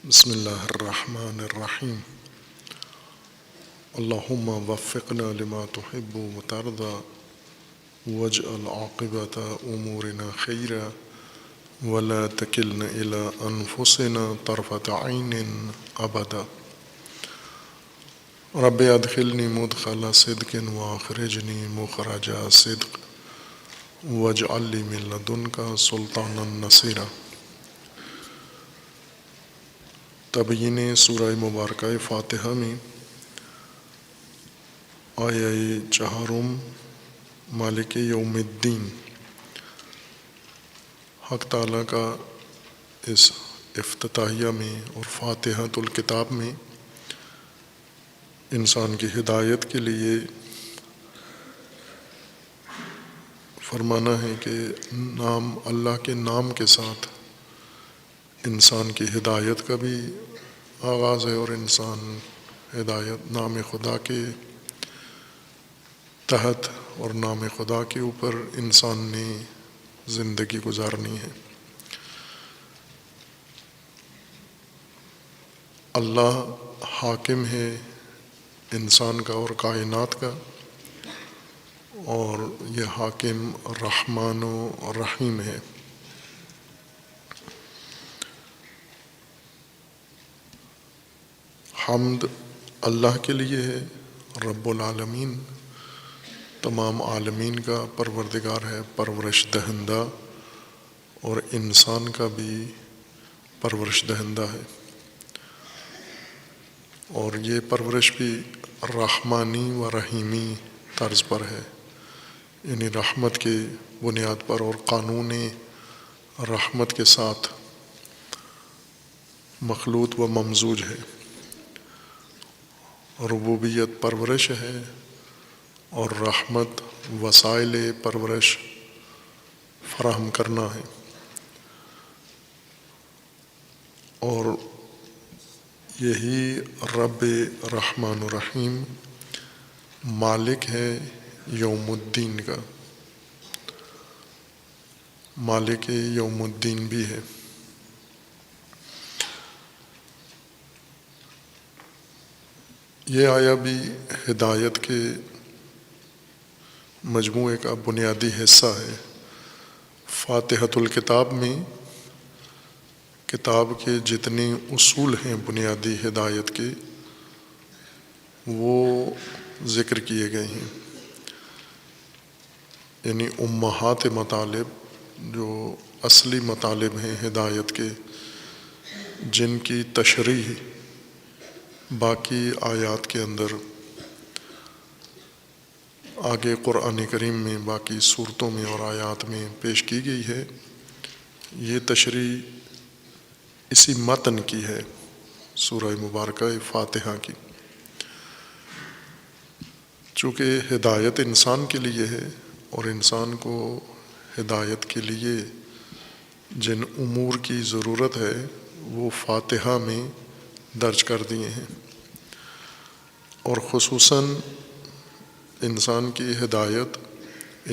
بسم الله الرحمن الرحيم. اللهم وفقنا لما تحب وترضى واجعل عاقبة أمورنا خيرا ولا تكلنا إلى أنفسنا طرفة عين أبدا. رب أدخلني مدخل صدق وأخرجني مخرج صدق واجعل لي من لدنك سلطانا نصيرا. تبیین سورہ مبارکہ فاتحہ میں آیہ چہارم مالک یوم الدین، حق تعالیٰ کا اس افتتاحیہ میں اور فاتحۃ الکتاب میں انسان کی ہدایت کے لیے فرمانا ہے کہ نام اللہ کے نام کے ساتھ انسان کی ہدایت کا بھی آغاز ہے، اور انسان ہدایت نام خدا کے تحت اور نام خدا کے اوپر انسان نے زندگی گزارنی ہے۔ اللہ حاکم ہے انسان کا اور کائنات کا، اور یہ حاکم رحمان و رحیم ہے۔ حمد اللہ کے لیے ہے، رب العالمین تمام عالمین کا پروردگار ہے، پرورش دہندہ، اور انسان کا بھی پرورش دہندہ ہے، اور یہ پرورش بھی رحمانی و رحیمی طرز پر ہے، یعنی رحمت کے بنیاد پر اور قانون رحمت کے ساتھ مخلوط و ممزوج ہے۔ ربوبیت پرورش ہے اور رحمت وسائل پرورش فراہم کرنا ہے، اور یہی رب رحمان الرحیم مالک ہے یوم الدین کا، مالک یوم الدین بھی ہے۔ یہ آیا بھی ہدایت کے مجموعے کا بنیادی حصہ ہے۔ فاتحۃ الکتاب میں کتاب کے جتنے اصول ہیں بنیادی ہدایت کے، وہ ذکر کیے گئے ہیں، یعنی امہات مطالب جو اصلی مطالب ہیں ہدایت کے، جن کی تشریح باقی آیات کے اندر آگے قرآن کریم میں باقی صورتوں میں اور آیات میں پیش کی گئی ہے۔ یہ تشریح اسی متن کی ہے، سورہ مبارکہ فاتحہ کی۔ چونکہ ہدایت انسان کے لیے ہے، اور انسان کو ہدایت کے لیے جن امور کی ضرورت ہے وہ فاتحہ میں درج کر دیے ہیں، اور خصوصاً انسان کی ہدایت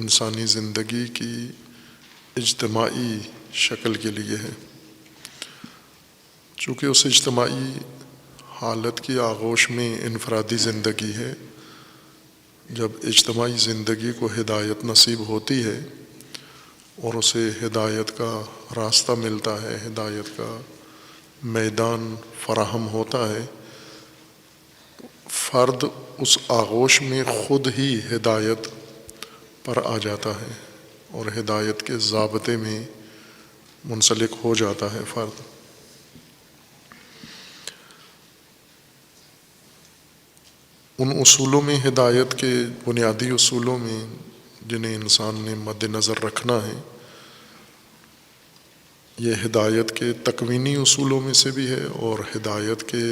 انسانی زندگی کی اجتماعی شکل کے لیے ہے۔ چونکہ اس اجتماعی حالت کی آغوش میں انفرادی زندگی ہے، جب اجتماعی زندگی کو ہدایت نصیب ہوتی ہے اور اسے ہدایت کا راستہ ملتا ہے، ہدایت کا میدان فراہم ہوتا ہے، فرد اس آغوش میں خود ہی ہدایت پر آ جاتا ہے اور ہدایت کے ضابطے میں منسلک ہو جاتا ہے فرد۔ ان اصولوں میں، ہدایت کے بنیادی اصولوں میں جنہیں انسان نے مد نظر رکھنا ہے، یہ ہدایت کے تکوینی اصولوں میں سے بھی ہے اور ہدایت کے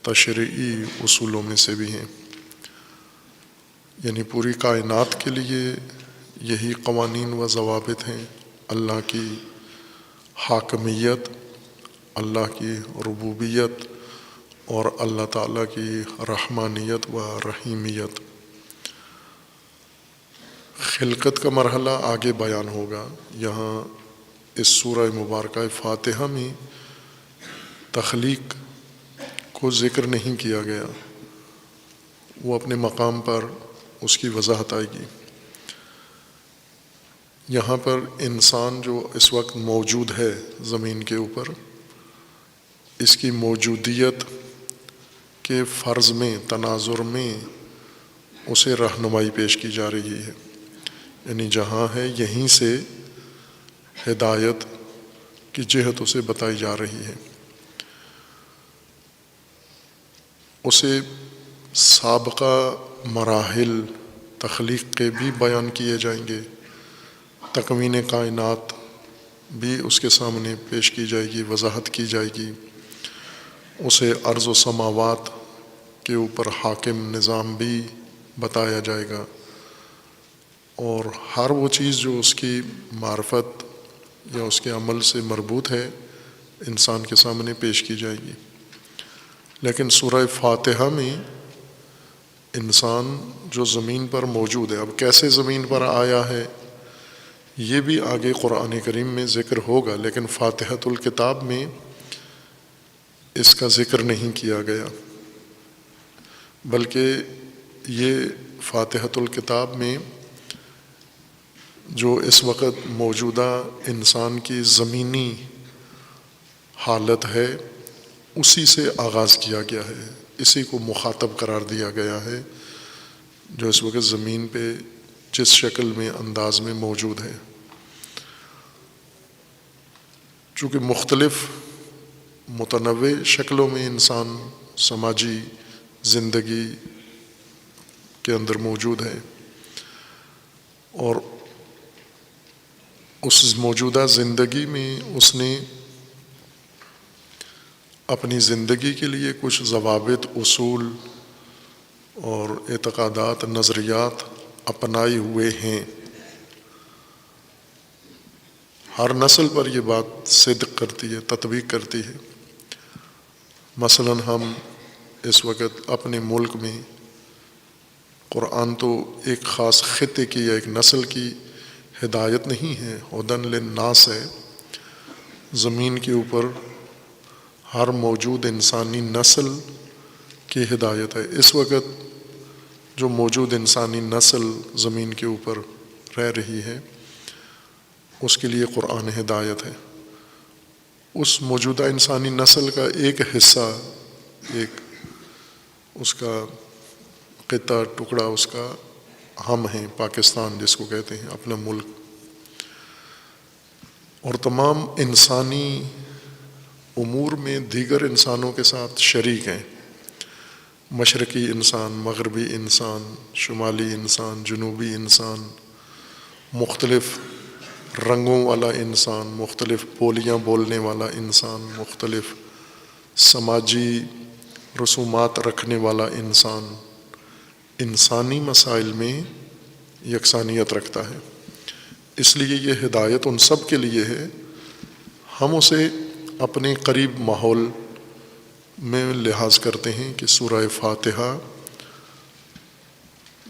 تشریعی اصولوں میں سے بھی ہیں، یعنی پوری کائنات کے لیے یہی قوانین و ضوابط ہیں: اللہ کی حاکمیت، اللہ کی ربوبیت، اور اللہ تعالیٰ کی رحمانیت و رحیمیت۔ خلقت کا مرحلہ آگے بیان ہوگا، یہاں اس سورہ مبارکہ فاتحہ میں تخلیق کو ذکر نہیں کیا گیا، وہ اپنے مقام پر اس کی وضاحت آئے گی۔ یہاں پر انسان جو اس وقت موجود ہے زمین کے اوپر، اس کی موجودیت کے فرض میں، تناظر میں اسے رہنمائی پیش کی جا رہی ہے، یعنی جہاں ہے یہیں سے ہدایت کی جہت اسے بتائی جا رہی ہے۔ اسے سابقہ مراحل تخلیق کے بھی بیان کیے جائیں گے، تکوین کائنات بھی اس کے سامنے پیش کی جائے گی، وضاحت کی جائے گی۔ اسے ارض و سماوات کے اوپر حاکم نظام بھی بتایا جائے گا، اور ہر وہ چیز جو اس کی معرفت یا اس کے عمل سے مربوط ہے انسان کے سامنے پیش کی جائے گی۔ لیکن سورہ فاتحہ میں انسان جو زمین پر موجود ہے، اب کیسے زمین پر آیا ہے یہ بھی آگے قرآن کریم میں ذکر ہوگا، لیکن فاتحۃ الکتاب میں اس کا ذکر نہیں کیا گیا، بلکہ یہ فاتحۃ الکتاب میں جو اس وقت موجودہ انسان کی زمینی حالت ہے اسی سے آغاز کیا گیا ہے، اسی کو مخاطب قرار دیا گیا ہے جو اس وقت زمین پہ جس شکل میں، انداز میں موجود ہے۔ چونکہ مختلف متنوع شکلوں میں انسان سماجی زندگی کے اندر موجود ہے، اور اس موجودہ زندگی میں اس نے اپنی زندگی کے لیے کچھ ضوابط، اصول اور اعتقادات، نظریات اپنائے ہوئے ہیں۔ ہر نسل پر یہ بات صدق کرتی ہے، تطبیق کرتی ہے۔ مثلا ہم اس وقت اپنے ملک میں قرآن تو ایک خاص خطے کی یا ایک نسل کی ہدایت نہیں ہے، ہدی للناس ہے، زمین کے اوپر ہر موجود انسانی نسل کی ہدایت ہے۔ اس وقت جو موجود انسانی نسل زمین کے اوپر رہ رہی ہے اس کے لیے قرآن ہدایت ہے۔ اس موجودہ انسانی نسل کا ایک حصہ، ایک اس کا خطہ، ٹکڑا اس کا ہم ہیں، پاکستان جس کو کہتے ہیں، اپنا ملک، اور تمام انسانی امور میں دیگر انسانوں کے ساتھ شریک ہیں۔ مشرقی انسان، مغربی انسان، شمالی انسان، جنوبی انسان، مختلف رنگوں والا انسان، مختلف بولیاں بولنے والا انسان، مختلف سماجی رسومات رکھنے والا انسان، انسانی مسائل میں یکسانیت رکھتا ہے۔ اس لیے یہ ہدایت ان سب کے لیے ہے۔ ہم اسے اپنے قریب ماحول میں لحاظ کرتے ہیں کہ سورہ فاتحہ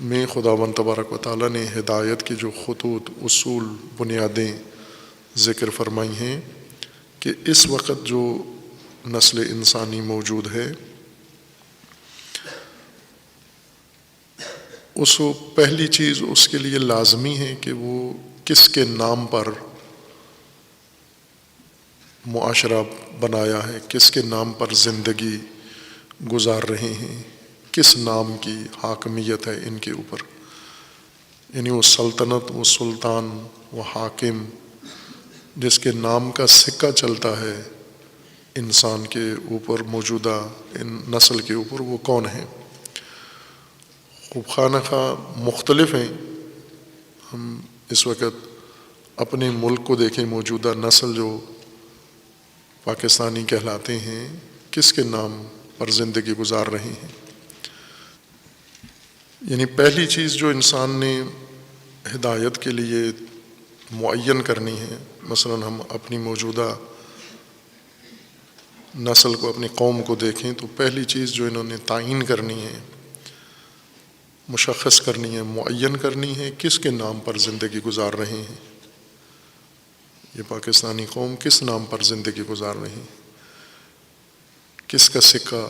میں خداوند تبارک و تعالیٰ نے ہدایت کی جو خطوط، اصول، بنیادیں ذکر فرمائی ہیں کہ اس وقت جو نسل انسانی موجود ہے اس کو پہلی چیز اس کے لیے لازمی ہے کہ وہ کس کے نام پر معاشرہ بنایا ہے، کس کے نام پر زندگی گزار رہے ہیں، کس نام کی حاکمیت ہے ان کے اوپر، یعنی وہ سلطنت، وہ سلطان، وہ حاکم جس کے نام کا سکہ چلتا ہے انسان کے اوپر، موجودہ نسل کے اوپر، وہ کون ہے۔ خوب خانہ خواہ مختلف ہیں۔ ہم اس وقت اپنے ملک کو دیکھیں، موجودہ نسل جو پاکستانی کہلاتے ہیں کس کے نام پر زندگی گزار رہے ہیں۔ یعنی پہلی چیز جو انسان نے ہدایت کے لیے معین کرنی ہے، مثلا ہم اپنی موجودہ نسل کو، اپنی قوم کو دیکھیں تو پہلی چیز جو انہوں نے تعین کرنی ہے، مشخص کرنی ہے، معین کرنی ہے، کس کے نام پر زندگی گزار رہے ہیں، یہ پاکستانی قوم کس نام پر زندگی گزار رہی ہے۔ کس کا سکہ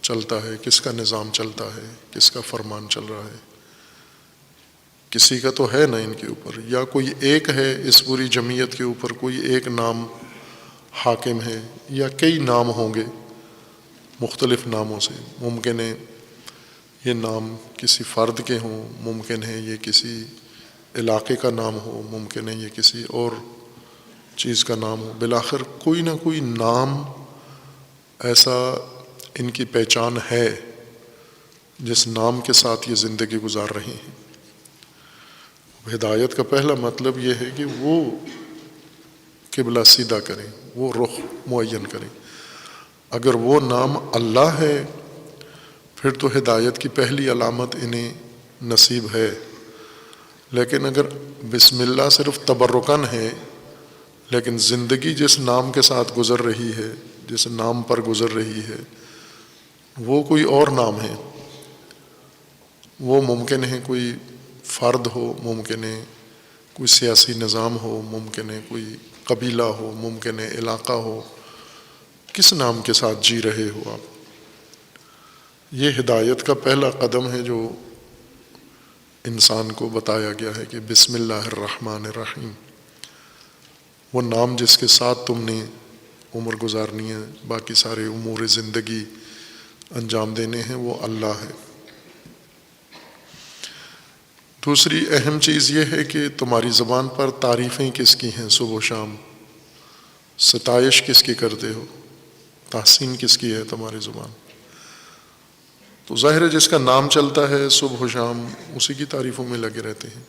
چلتا ہے، کس کا نظام چلتا ہے، کس کا فرمان چل رہا ہے؟ کسی کا تو ہے نا ان کے اوپر، یا کوئی ایک ہے اس پوری جمعیت کے اوپر، کوئی ایک نام حاکم ہے، یا کئی نام ہوں گے مختلف ناموں سے؟ ممکن ہے یہ نام کسی فرد کے ہوں، ممکن ہے یہ کسی علاقے کا نام ہو، ممکن ہے یہ کسی اور چیز کا نام ہو، بالآخر کوئی نہ کوئی نام ایسا ان کی پہچان ہے جس نام کے ساتھ یہ زندگی گزار رہے ہیں۔ ہدایت کا پہلا مطلب یہ ہے کہ وہ قبلہ سیدھا کریں، وہ رخ معین کریں۔ اگر وہ نام اللہ ہے پھر تو ہدایت کی پہلی علامت انہیں نصیب ہے، لیکن اگر بسم اللہ صرف تبرکاً ہے لیکن زندگی جس نام کے ساتھ گزر رہی ہے، جس نام پر گزر رہی ہے، وہ کوئی اور نام ہے، وہ ممکن ہے کوئی فرد ہو، ممکن ہے کوئی سیاسی نظام ہو، ممکن ہے کوئی قبیلہ ہو، ممکن ہے علاقہ ہو، کس نام کے ساتھ جی رہے ہو آپ؟ یہ ہدایت کا پہلا قدم ہے جو انسان کو بتایا گیا ہے کہ بسم اللہ الرحمن الرحیم۔ وہ نام جس کے ساتھ تم نے عمر گزارنی ہے، باقی سارے امور زندگی انجام دینے ہیں، وہ اللہ ہے۔ دوسری اہم چیز یہ ہے کہ تمہاری زبان پر تعریفیں کس کی ہیں صبح و شام؟ ستائش کس کی کرتے ہو؟ تحسین کس کی ہے تمہاری زبان؟ تو ظاہر ہے جس کا نام چلتا ہے صبح و شام اسی کی تعریفوں میں لگے رہتے ہیں۔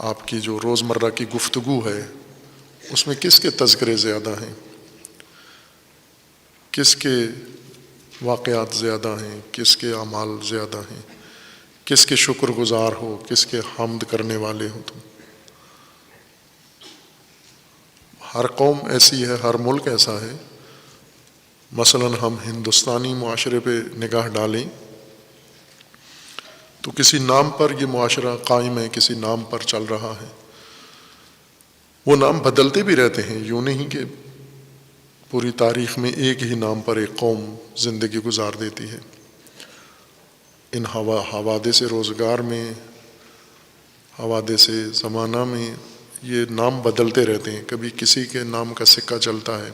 آپ کی جو روزمرہ کی گفتگو ہے اس میں کس کے تذکرے زیادہ ہیں، کس کے واقعات زیادہ ہیں، کس کے اعمال زیادہ ہیں، کس کے شکر گزار ہو، کس کے حمد کرنے والے ہو تم؟ ہر قوم ایسی ہے، ہر ملک ایسا ہے۔ مثلا ہم ہندوستانی معاشرے پہ نگاہ ڈالیں تو کسی نام پر یہ معاشرہ قائم ہے، کسی نام پر چل رہا ہے۔ وہ نام بدلتے بھی رہتے ہیں، یوں نہیں کہ پوری تاریخ میں ایک ہی نام پر ایک قوم زندگی گزار دیتی ہے۔ ان حوادث روزگار میں، حوادث زمانہ میں یہ نام بدلتے رہتے ہیں، کبھی کسی کے نام کا سکہ چلتا ہے،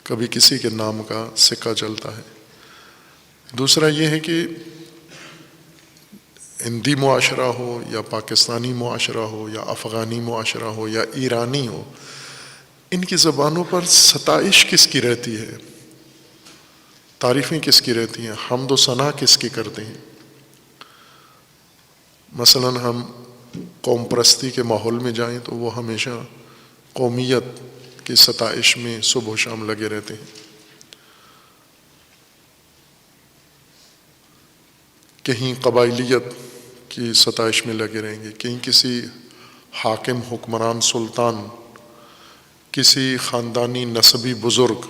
کبھی کسی کے نام کا سکہ چلتا ہے۔ دوسرا یہ ہے کہ ہندی معاشرہ ہو یا پاکستانی معاشرہ ہو یا افغانی معاشرہ ہو یا ایرانی ہو، ان کی زبانوں پر ستائش کس کی رہتی ہے، تعریفیں کس کی رہتی ہیں، حمد و ثنا کس کی کرتے ہیں؟ مثلا ہم قوم پرستی کے ماحول میں جائیں تو وہ ہمیشہ قومیت کی ستائش میں صبح و شام لگے رہتے ہیں۔ کہیں قبائلیت کی ستائش میں لگے رہیں گے، کہیں کسی حاکم، حکمران، سلطان، کسی خاندانی نسبی بزرگ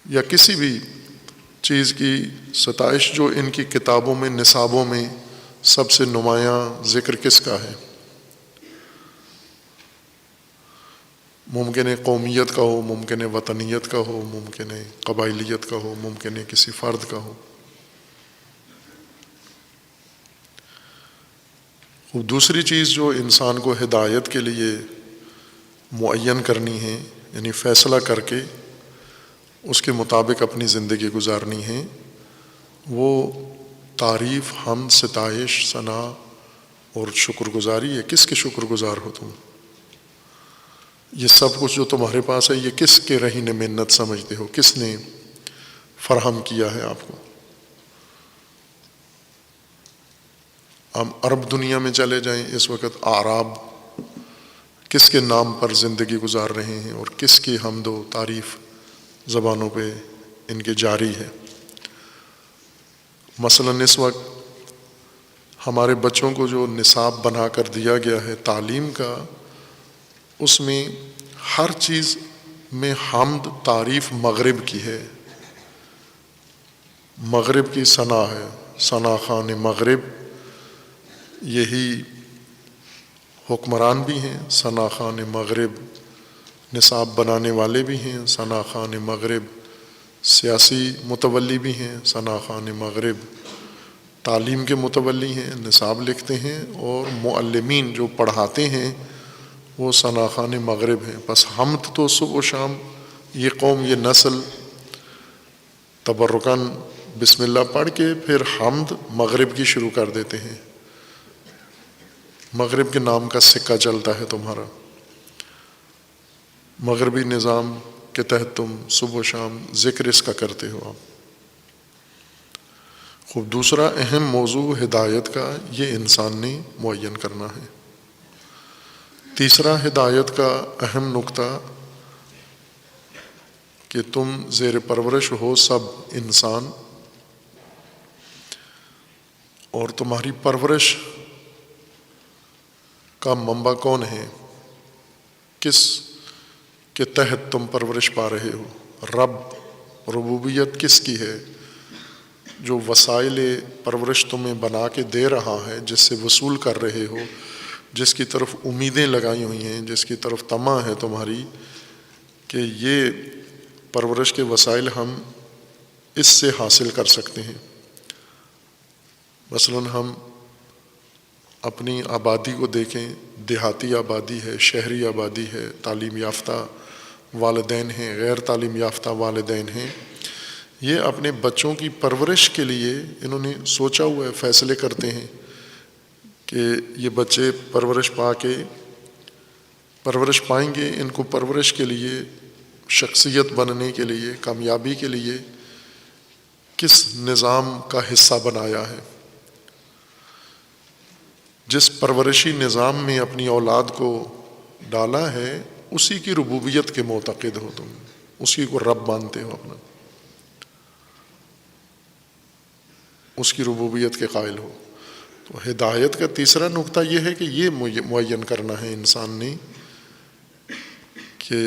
یا کسی بھی چیز کی ستائش جو ان کی کتابوں میں، نصابوں میں سب سے نمایاں ذکر کس کا ہے؟ ممکن ہے قومیت کا ہو، ممکن ہے وطنیت کا ہو، ممکن ہے قبائلیت کا ہو، ممکن ہے کسی فرد کا ہو۔ دوسری چیز جو انسان کو ہدایت کے لیے معین کرنی ہے، یعنی فیصلہ کر کے اس کے مطابق اپنی زندگی گزارنی ہے، وہ تعریف، حمد، ستائش، ثنا اور شکر گزاری ہے۔ کس کے شکر گزار ہو تم؟ یہ سب کچھ جو تمہارے پاس ہے یہ کس کے رہین منت سمجھتے ہو؟ کس نے فراہم کیا ہے آپ کو؟ ہم عرب دنیا میں چلے جائیں، اس وقت اعراب کس کے نام پر زندگی گزار رہے ہیں اور کس کی حمد و تعریف زبانوں پہ ان کے جاری ہے؟ مثلا اس وقت ہمارے بچوں کو جو نصاب بنا کر دیا گیا ہے تعلیم کا، اس میں ہر چیز میں حمد، تعریف مغرب کی ہے، مغرب کی ثنا ہے۔ ثنا خان مغرب یہی حکمران بھی ہیں، ثنا خان مغرب نصاب بنانے والے بھی ہیں، ثنا خان مغرب، سیاسی متولی بھی ہیں، ثنا خان مغرب، تعلیم کے متولی ہیں، نصاب لکھتے ہیں، اور معلمین جو پڑھاتے ہیں وہ ثنا خان مغرب ہیں۔ بس حمد تو صبح و شام یہ قوم، یہ نسل تبرکاً بسم اللہ پڑھ کے پھر حمد مغرب کی شروع کر دیتے ہیں، مغرب کے نام کا سکہ چلتا ہے تمہارا، مغربی نظام کے تحت تم صبح و شام ذکر اس کا کرتے ہو آپ۔ خوب، دوسرا اہم موضوع ہدایت کا یہ انسان نے معین کرنا ہے۔ تیسرا ہدایت کا اہم نقطہ کہ تم زیر پرورش ہو سب انسان، اور تمہاری پرورش کا منبع کون ہے، کس کے تحت تم پرورش پا رہے ہو، رب، ربوبیت کس کی ہے، جو وسائل پرورش تمہیں بنا کے دے رہا ہے، جس سے وصول کر رہے ہو، جس کی طرف امیدیں لگائی ہوئی ہیں، جس کی طرف طمع ہے تمہاری کہ یہ پرورش کے وسائل ہم اس سے حاصل کر سکتے ہیں۔ مثلاً ہم اپنی آبادی کو دیکھیں، دیہاتی آبادی ہے، شہری آبادی ہے، تعلیم یافتہ والدین ہیں، غیر تعلیم یافتہ والدین ہیں، یہ اپنے بچوں کی پرورش کے لیے انہوں نے سوچا ہوا ہے، فیصلے کرتے ہیں کہ یہ بچے پرورش پائیں گے، ان کو پرورش کے لیے، شخصیت بننے کے لیے، کامیابی کے لیے کس نظام کا حصہ بنایا ہے۔ جس پرورشی نظام میں اپنی اولاد کو ڈالا ہے اسی کی ربوبیت کے معتقد ہو، تم اسی کو رب مانتے ہو اپنا، اس کی ربوبیت کے قائل ہو۔ تو ہدایت کا تیسرا نقطہ یہ ہے کہ یہ معین کرنا ہے انسان نے کہ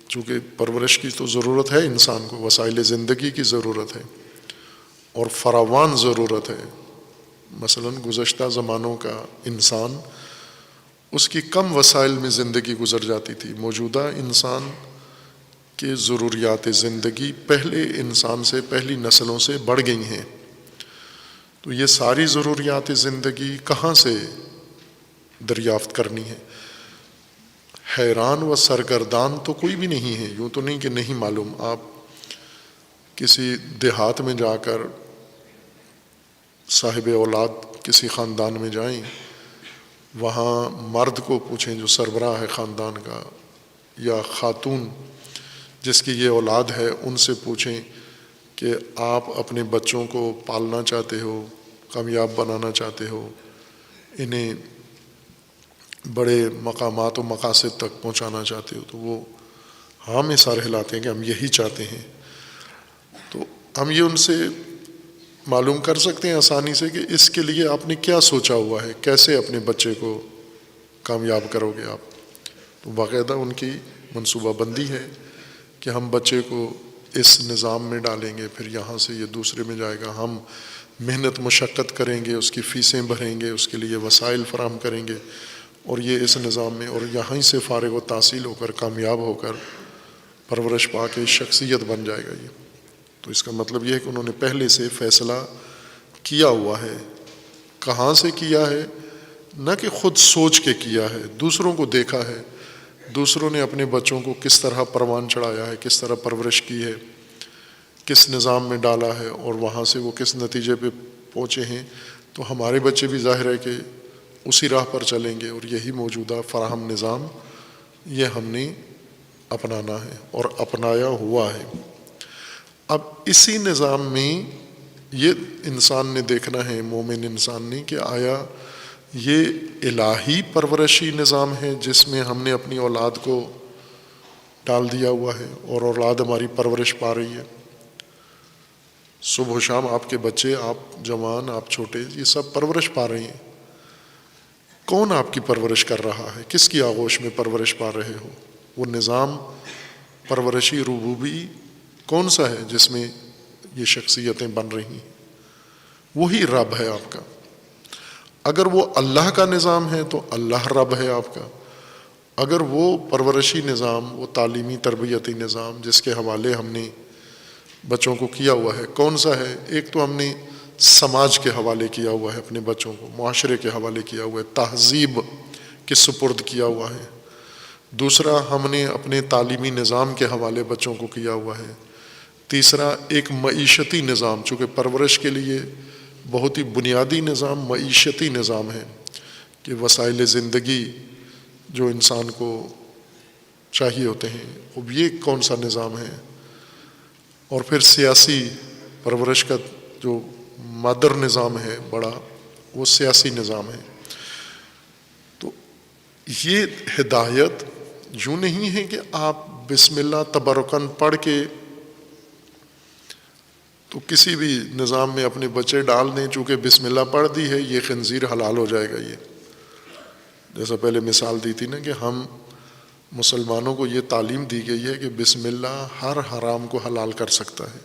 چونکہ پرورش کی تو ضرورت ہے انسان کو، وسائل زندگی کی ضرورت ہے اور فراوان ضرورت ہے۔ مثلا گزشتہ زمانوں کا انسان، اس کی کم وسائل میں زندگی گزر جاتی تھی، موجودہ انسان کے ضروریات زندگی پہلے انسان سے، پہلی نسلوں سے بڑھ گئی ہیں، تو یہ ساری ضروریات زندگی کہاں سے دریافت کرنی ہے؟ حیران و سرگردان تو کوئی بھی نہیں ہے، یوں تو نہیں کہ نہیں معلوم۔ آپ کسی دیہات میں جا کر صاحب اولاد کسی خاندان میں جائیں، وہاں مرد کو پوچھیں جو سربراہ ہے خاندان کا، یا خاتون جس کی یہ اولاد ہے، ان سے پوچھیں کہ آپ اپنے بچوں کو پالنا چاہتے ہو، کامیاب بنانا چاہتے ہو، انہیں بڑے مقامات و مقاصد تک پہنچانا چاہتے ہو، تو وہ ہاں میں سر ہلاتے ہیں کہ ہم یہی چاہتے ہیں۔ تو ہم یہ ان سے معلوم کر سکتے ہیں آسانی سے کہ اس کے لیے آپ نے کیا سوچا ہوا ہے، کیسے اپنے بچے کو کامیاب کرو گے آپ۔ تو باقاعدہ ان کی منصوبہ بندی ہے کہ ہم بچے کو اس نظام میں ڈالیں گے، پھر یہاں سے یہ دوسرے میں جائے گا، ہم محنت مشقت کریں گے، اس کی فیسیں بھریں گے، اس کے لیے وسائل فراہم کریں گے، اور یہ اس نظام میں، اور یہیں سے فارغ و تحصیل ہو کر، کامیاب ہو کر، پرورش پا کے شخصیت بن جائے گا یہ۔ تو اس کا مطلب یہ ہے کہ انہوں نے پہلے سے فیصلہ کیا ہوا ہے۔ کہاں سے کیا ہے؟ نہ کہ خود سوچ کے کیا ہے، دوسروں کو دیکھا ہے، دوسروں نے اپنے بچوں کو کس طرح پروان چڑھایا ہے، کس طرح پرورش کی ہے، کس نظام میں ڈالا ہے، اور وہاں سے وہ کس نتیجے پہ پہنچے ہیں۔ تو ہمارے بچے بھی ظاہر ہے کہ اسی راہ پر چلیں گے، اور یہی موجودہ فراہم نظام یہ ہم نے اپنانا ہے اور اپنایا ہوا ہے۔ اب اسی نظام میں یہ انسان نے دیکھنا ہے، مومن انسان نے، کہ آیا یہ الہی پرورشی نظام ہے جس میں ہم نے اپنی اولاد کو ڈال دیا ہوا ہے اور اولاد ہماری پرورش پا رہی ہے۔ صبح و شام آپ کے بچے، آپ جوان، آپ چھوٹے، یہ سب پرورش پا رہے ہیں۔ کون آپ کی پرورش کر رہا ہے؟ کس کی آغوش میں پرورش پا رہے ہو؟ وہ نظام پرورشی ربوبی کون سا ہے جس میں یہ شخصیتیں بن رہی ہیں؟ وہی رب ہے آپ کا۔ اگر وہ اللہ کا نظام ہے تو اللہ رب ہے آپ کا، اگر وہ پرورشی نظام، وہ تعلیمی تربیتی نظام جس کے حوالے ہم نے بچوں کو کیا ہوا ہے، کون سا ہے؟ ایک تو ہم نے سماج کے حوالے کیا ہوا ہے، اپنے بچوں کو معاشرے کے حوالے کیا ہوا ہے، تہذیب کے سپرد کیا ہوا ہے۔ دوسرا، ہم نے اپنے تعلیمی نظام کے حوالے بچوں کو کیا ہوا ہے۔ تیسرا، ایک معیشتی نظام، چونکہ پرورش کے لیے بہت ہی بنیادی نظام معیشتی نظام ہے کہ وسائل زندگی جو انسان کو چاہیے ہوتے ہیں، اب یہ کون سا نظام ہے؟ اور پھر سیاسی پرورش کا جو مادر نظام ہے بڑا، وہ سیاسی نظام ہے۔ تو یہ ہدایت یوں نہیں ہے کہ آپ بسم اللہ تبرکاً پڑھ کے تو کسی بھی نظام میں اپنے بچے ڈال دیں، چونکہ بسم اللہ پڑھ دی ہے یہ خنزیر حلال ہو جائے گا۔ یہ جیسا پہلے مثال دی تھی نا کہ ہم مسلمانوں کو یہ تعلیم دی گئی ہے کہ بسم اللہ ہر حرام کو حلال کر سکتا ہے،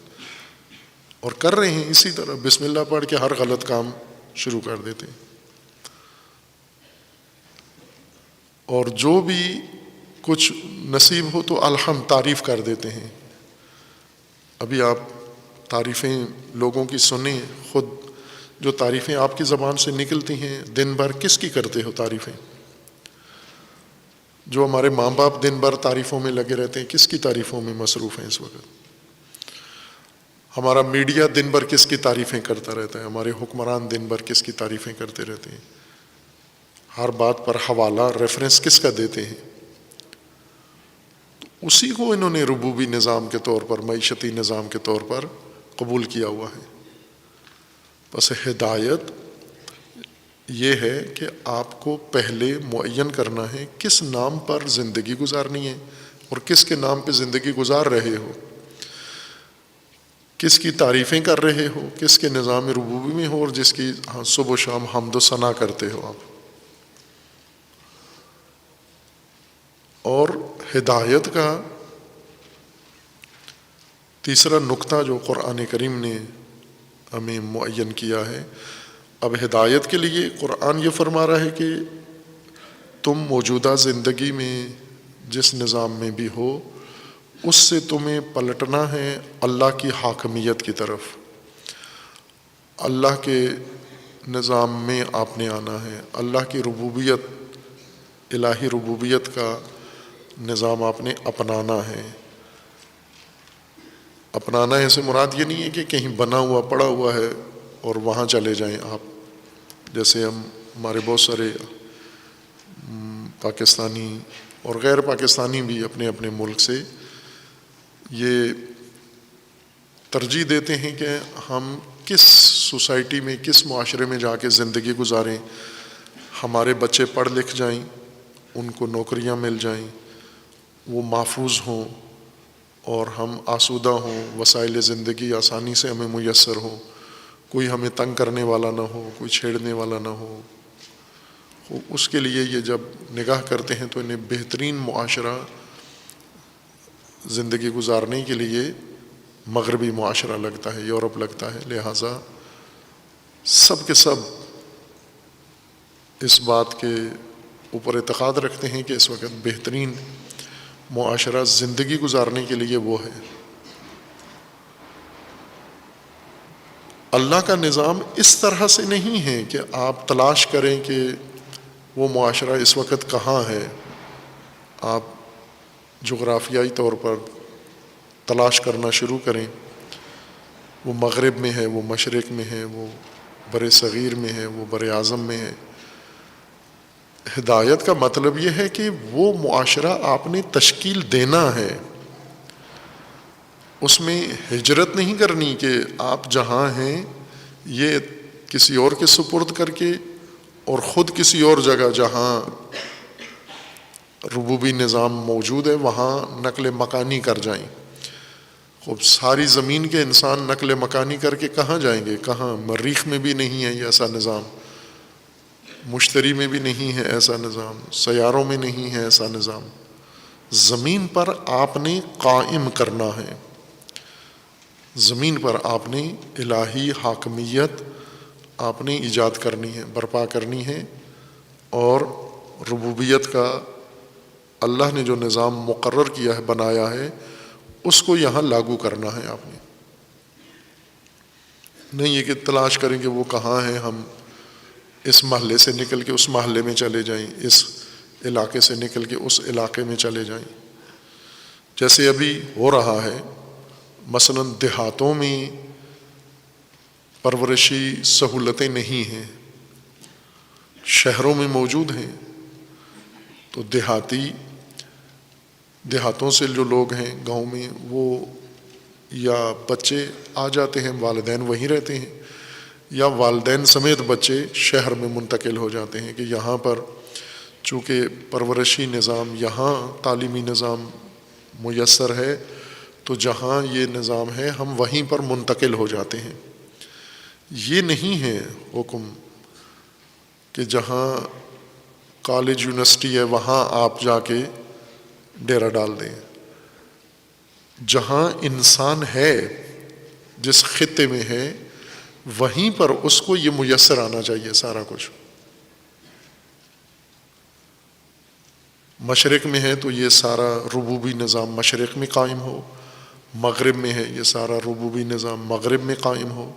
اور کر رہے ہیں اسی طرح، بسم اللہ پڑھ کے ہر غلط کام شروع کر دیتے ہیں۔ اور جو بھی کچھ نصیب ہو تو الحمد تعریف کر دیتے ہیں۔ ابھی آپ تعریفیں لوگوں کی سنیں، خود جو تعریفیں آپ کی زبان سے نکلتی ہیں، دن بھر کس کی کرتے ہو تعریفیں؟ جو ہمارے ماں باپ دن بھر تعریفوں میں لگے رہتے ہیں، کس کی تعریفوں میں مصروف ہیں اس وقت؟ ہمارا میڈیا دن بھر کس کی تعریفیں کرتا رہتا ہے؟ ہمارے حکمران دن بھر کس کی تعریفیں کرتے رہتے ہیں؟ ہر بات پر حوالہ ریفرنس کس کا دیتے ہیں؟ اسی کو انہوں نے ربوبی نظام کے طور پر، معیشتی نظام کے طور پر قبول کیا ہوا ہے۔ بس ہدایت یہ ہے کہ آپ کو پہلے معین کرنا ہے کس نام پر زندگی گزارنی ہے اور کس کے نام پہ زندگی گزار رہے ہو، کس کی تعریفیں کر رہے ہو، کس کے نظام ربوبی میں ہو، اور جس کی صبح و شام حمد و ثنا کرتے ہو آپ۔ اور ہدایت کا تیسرا نقطہ جو قرآن کریم نے ہمیں معین کیا ہے، اب ہدایت کے لیے قرآن یہ فرما رہا ہے کہ تم موجودہ زندگی میں جس نظام میں بھی ہو، اس سے تمہیں پلٹنا ہے اللہ کی حاکمیت کی طرف۔ اللہ کے نظام میں آپ نے آنا ہے، اللہ کی ربوبیت، الہی ربوبیت کا نظام آپ نے اپنانا ہے۔ اپنانا ہے سے مراد یہ نہیں ہے کہ کہیں بنا ہوا پڑا ہوا ہے اور وہاں چلے جائیں آپ، جیسے ہمارے بہت سارے پاکستانی اور غیر پاکستانی بھی اپنے اپنے ملک سے یہ ترجیح دیتے ہیں کہ ہم کس سوسائٹی میں، کس معاشرے میں جا کے زندگی گزاریں، ہمارے بچے پڑھ لکھ جائیں، ان کو نوکریاں مل جائیں، وہ محفوظ ہوں اور ہم آسودہ ہوں، وسائل زندگی آسانی سے ہمیں میسر ہوں، کوئی ہمیں تنگ کرنے والا نہ ہو، کوئی چھیڑنے والا نہ ہو۔ اس کے لیے یہ جب نگاہ کرتے ہیں تو انہیں بہترین معاشرہ زندگی گزارنے کے لیے مغربی معاشرہ لگتا ہے، یورپ لگتا ہے۔ لہٰذا سب کے سب اس بات کے اوپر اعتقاد رکھتے ہیں کہ اس وقت بہترین معاشرہ زندگی گزارنے کے لیے وہ ہے۔ اللہ کا نظام اس طرح سے نہیں ہے کہ آپ تلاش کریں کہ وہ معاشرہ اس وقت کہاں ہے، آپ جغرافیائی طور پر تلاش کرنا شروع کریں، وہ مغرب میں ہے، وہ مشرق میں ہے، وہ بر صغیر میں ہے، وہ بر اعظم میں ہے۔ ہدایت کا مطلب یہ ہے کہ وہ معاشرہ آپ نے تشکیل دینا ہے، اس میں ہجرت نہیں کرنی کہ آپ جہاں ہیں یہ کسی اور کے سپرد کر کے اور خود کسی اور جگہ جہاں ربوبی نظام موجود ہے وہاں نقل مکانی کر جائیں۔ خوب ساری زمین کے انسان نقل مکانی کر کے کہاں جائیں گے؟ کہاں؟ مریخ میں بھی نہیں ہے یہ ایسا نظام، مشتری میں بھی نہیں ہے ایسا نظام، سیاروں میں نہیں ہے ایسا نظام۔ زمین پر آپ نے قائم کرنا ہے، زمین پر آپ نے الہی حاکمیت آپ نے ایجاد کرنی ہے، برپا کرنی ہے، اور ربوبیت کا اللہ نے جو نظام مقرر کیا ہے، بنایا ہے، اس کو یہاں لاگو کرنا ہے آپ نے. نہیں یہ کہ تلاش کریں کہ وہ کہاں ہیں، ہم اس محلے سے نکل کے اس محلے میں چلے جائیں، اس علاقے سے نکل کے اس علاقے میں چلے جائیں. جیسے ابھی ہو رہا ہے، مثلا دیہاتوں میں پرورشی سہولتیں نہیں ہیں، شہروں میں موجود ہیں. تو دیہاتوں سے جو لوگ ہیں گاؤں میں، وہ یا بچے آ جاتے ہیں، والدین وہیں رہتے ہیں، یا والدین سمیت بچے شہر میں منتقل ہو جاتے ہیں کہ یہاں پر چونکہ پرورشی نظام، یہاں تعلیمی نظام میسر ہے، تو جہاں یہ نظام ہے ہم وہیں پر منتقل ہو جاتے ہیں. یہ نہیں ہے حکم کہ جہاں کالج یونیورسٹی ہے وہاں آپ جا کے ڈیرا ڈال دیں. جہاں انسان ہے، جس خطے میں ہے، وہیں پر اس کو یہ میسر آنا چاہیے سارا کچھ. مشرق میں ہے تو یہ سارا ربوبی نظام مشرق میں قائم ہو، مغرب میں ہے یہ سارا ربوبی نظام مغرب میں قائم ہو.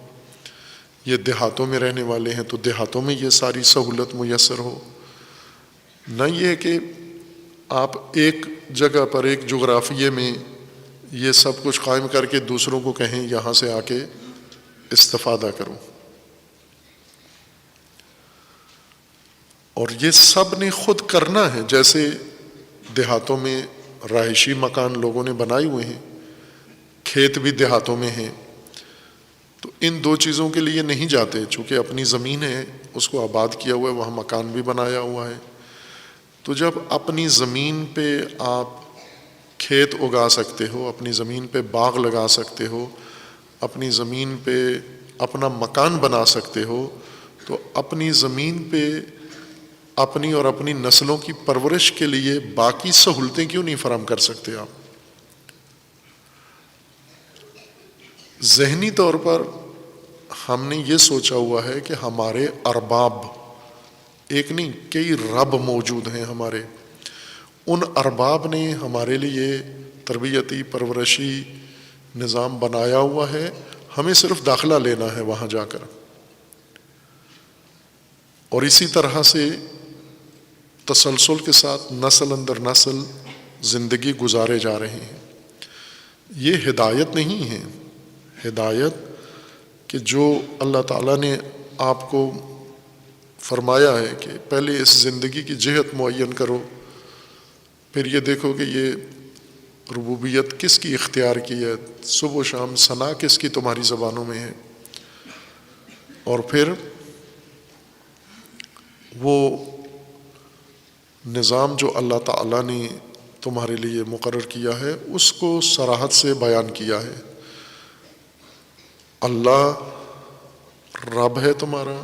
یہ دیہاتوں میں رہنے والے ہیں تو دیہاتوں میں یہ ساری سہولت میسر ہو. نہ یہ کہ آپ ایک جگہ پر ایک جغرافیے میں یہ سب کچھ قائم کر کے دوسروں کو کہیں یہاں سے آ کے استفادہ کرو. اور یہ سب نے خود کرنا ہے. جیسے دیہاتوں میں رہائشی مکان لوگوں نے بنائے ہوئے ہیں، کھیت بھی دیہاتوں میں ہیں، تو ان دو چیزوں کے لیے نہیں جاتے. چونکہ اپنی زمین ہے، اس کو آباد کیا ہوا ہے، وہاں مکان بھی بنایا ہوا ہے. تو جب اپنی زمین پہ آپ کھیت اگا سکتے ہو، اپنی زمین پہ باغ لگا سکتے ہو، اپنی زمین پہ اپنا مکان بنا سکتے ہو، تو اپنی زمین پہ اپنی اور اپنی نسلوں کی پرورش کے لیے باقی سہولتیں کیوں نہیں فراہم کر سکتے آپ؟ ذہنی طور پر ہم نے یہ سوچا ہوا ہے کہ ہمارے ارباب، ایک نہیں کئی رب موجود ہیں ہمارے. ان ارباب نے ہمارے لیے تربیتی پرورشی نظام بنایا ہوا ہے، ہمیں صرف داخلہ لینا ہے وہاں جا کر. اور اسی طرح سے تسلسل کے ساتھ نسل اندر نسل زندگی گزارے جا رہے ہیں. یہ ہدایت نہیں ہے. ہدایت کہ جو اللہ تعالیٰ نے آپ کو فرمایا ہے کہ پہلے اس زندگی کی جہت معین کرو، پھر یہ دیکھو کہ یہ ربوبیت کس کی اختیار کی ہے، صبح و شام ثنا کس کی تمہاری زبانوں میں ہے، اور پھر وہ نظام جو اللہ تعالیٰ نے تمہارے لیے مقرر کیا ہے اس کو صراحت سے بیان کیا ہے. اللہ رب ہے تمہارا،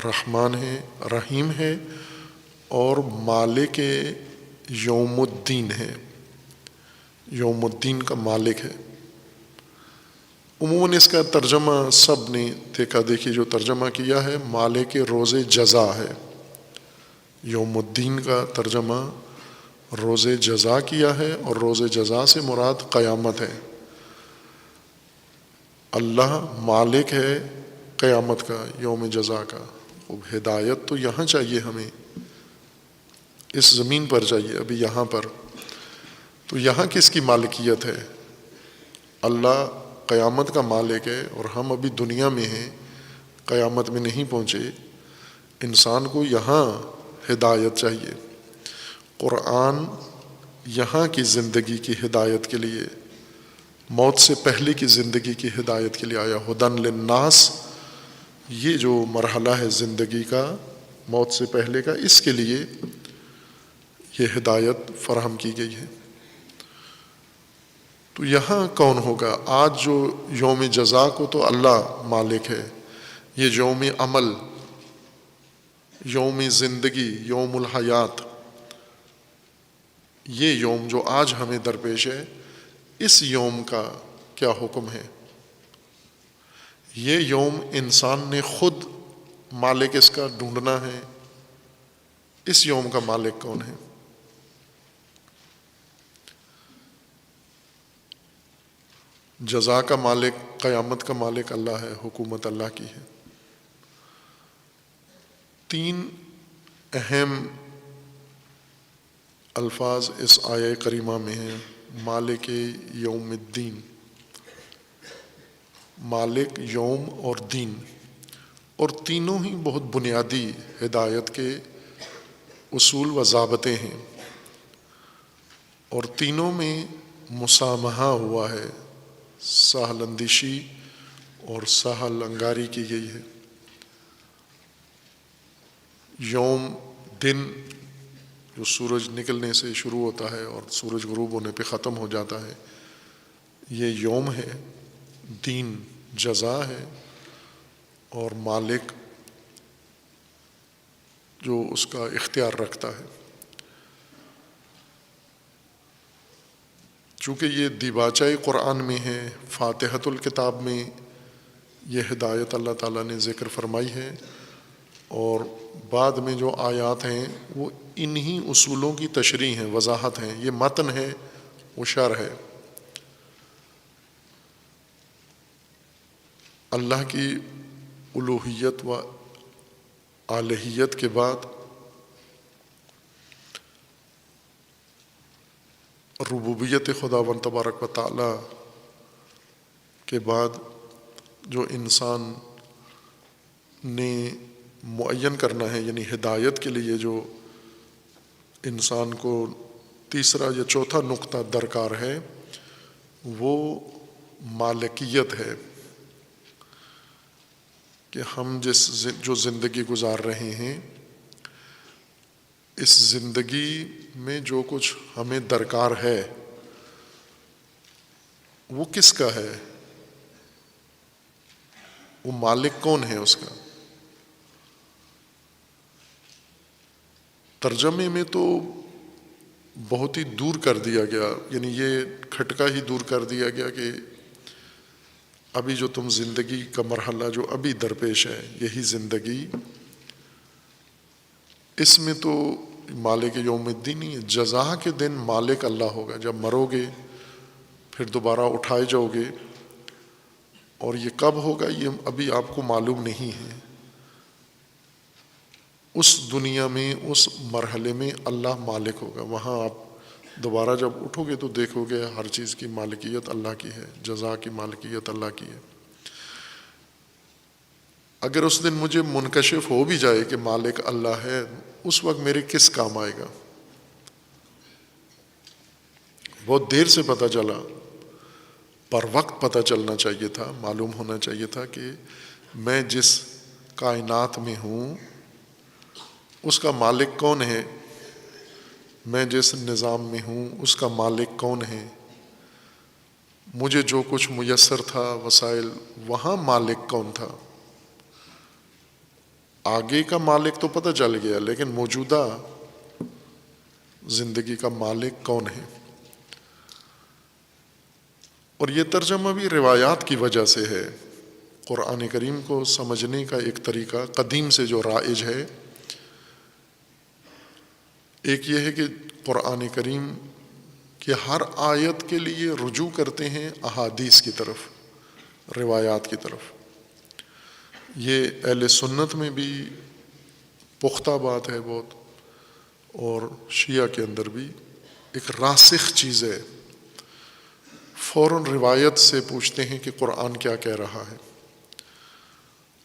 رحمان ہے، رحیم ہے، اور مالک یوم الدین ہے. یوم الدین کا مالک ہے. عموماً اس کا ترجمہ سب نے دیکھا دیکھی جو ترجمہ کیا ہے مالک روز جزا ہے. یوم الدین کا ترجمہ روز جزا کیا ہے، اور روز جزا سے مراد قیامت ہے. اللہ مالک ہے قیامت کا، یوم جزا کا. ہدایت تو یہاں چاہیے، ہمیں اس زمین پر چاہیے، ابھی یہاں پر. تو یہاں کس کی مالکیت ہے؟ اللہ قیامت کا مالک ہے، اور ہم ابھی دنیا میں ہیں، قیامت میں نہیں پہنچے. انسان کو یہاں ہدایت چاہیے. قرآن یہاں کی زندگی کی ہدایت کے لیے، موت سے پہلے کی زندگی کی ہدایت کے لیے آیا. ہدن للناس، یہ جو مرحلہ ہے زندگی کا موت سے پہلے کا، اس کے لیے یہ ہدایت فراہم کی گئی ہے. تو یہاں کون ہوگا؟ آج جو یوم جزا کو تو اللہ مالک ہے. یہ یوم عمل، یوم زندگی، یوم الحیات، یہ یوم جو آج ہمیں درپیش ہے، اس یوم کا کیا حکم ہے؟ یہ یوم انسان نے خود مالک اس کا ڈھونڈنا ہے. اس یوم کا مالک کون ہے؟ جزا کا مالک، قیامت کا مالک اللہ ہے، حکومت اللہ کی ہے۔ تین اہم الفاظ اس آیہ کریمہ میں ہیں، مالک یوم الدین، مالک، یوم اور دین، اور تینوں ہی بہت بنیادی ہدایت کے اصول و ضابطے ہیں، اور تینوں میں مسامحہ ہوا ہے، سہل اندیشی اور سہل انگاری کی گئی ہے۔ یوم، دن، جو سورج نکلنے سے شروع ہوتا ہے اور سورج غروب ہونے پہ ختم ہو جاتا ہے، یہ یوم ہے۔ دین جزا ہے، اور مالک جو اس کا اختیار رکھتا ہے۔ چونکہ یہ دیباچہ قرآن میں ہے، فاتحۃ الکتاب میں یہ ہدایت اللہ تعالیٰ نے ذکر فرمائی ہے، اور بعد میں جو آیات ہیں وہ انہی اصولوں کی تشریح ہیں، وضاحت ہیں۔ یہ متن ہے، وہ شرح ہے۔ اللہ کی الوہیت و الہیت کے بعد ربوبیت خداوند تبارک و تعالی کے بعد جو انسان نے معین کرنا ہے، یعنی ہدایت کے لیے جو انسان کو تیسرا یا چوتھا نقطہ درکار ہے، وہ مالکیت ہے، کہ ہم جو زندگی گزار رہے ہیں، اس زندگی میں جو کچھ ہمیں درکار ہے وہ کس کا ہے، وہ مالک کون ہے اس کا۔ ترجمے میں تو بہت ہی دور کر دیا گیا، یعنی یہ کھٹکا ہی دور کر دیا گیا کہ ابھی جو تم زندگی کا مرحلہ جو ابھی درپیش ہے، یہی زندگی، اس میں تو مالک یوم الدین ہی ہے۔ جزا کے دن مالک اللہ ہوگا، جب مرو گے پھر دوبارہ اٹھائے جاؤ گے، اور یہ کب ہوگا یہ ابھی آپ کو معلوم نہیں ہے۔ اس دنیا میں، اس مرحلے میں اللہ مالک ہوگا، وہاں آپ دوبارہ جب اٹھو گے تو دیکھو گے ہر چیز کی مالکیت اللہ کی ہے، جزا کی مالکیت اللہ کی ہے۔ اگر اس دن مجھے منکشف ہو بھی جائے کہ مالک اللہ ہے، اس وقت میرے کس کام آئے گا؟ بہت دیر سے پتہ چلا، پر وقت پتہ چلنا چاہیے تھا، معلوم ہونا چاہیے تھا کہ میں جس کائنات میں ہوں اس کا مالک کون ہے، میں جس نظام میں ہوں اس کا مالک کون ہے، مجھے جو کچھ میسر تھا وسائل، وہاں مالک کون تھا۔ آگے کا مالک تو پتہ چل گیا، لیکن موجودہ زندگی کا مالک کون ہے۔ اور یہ ترجمہ بھی روایات کی وجہ سے ہے۔ قرآن کریم کو سمجھنے کا ایک طریقہ قدیم سے جو رائج ہے، ایک یہ ہے کہ قرآن کریم کی ہر آیت کے لیے رجوع کرتے ہیں احادیث کی طرف، روایات کی طرف۔ یہ اہل سنت میں بھی پختہ بات ہے بہت، اور شیعہ کے اندر بھی ایک راسخ چیز ہے۔ فوراً روایت سے پوچھتے ہیں کہ قرآن کیا کہہ رہا ہے،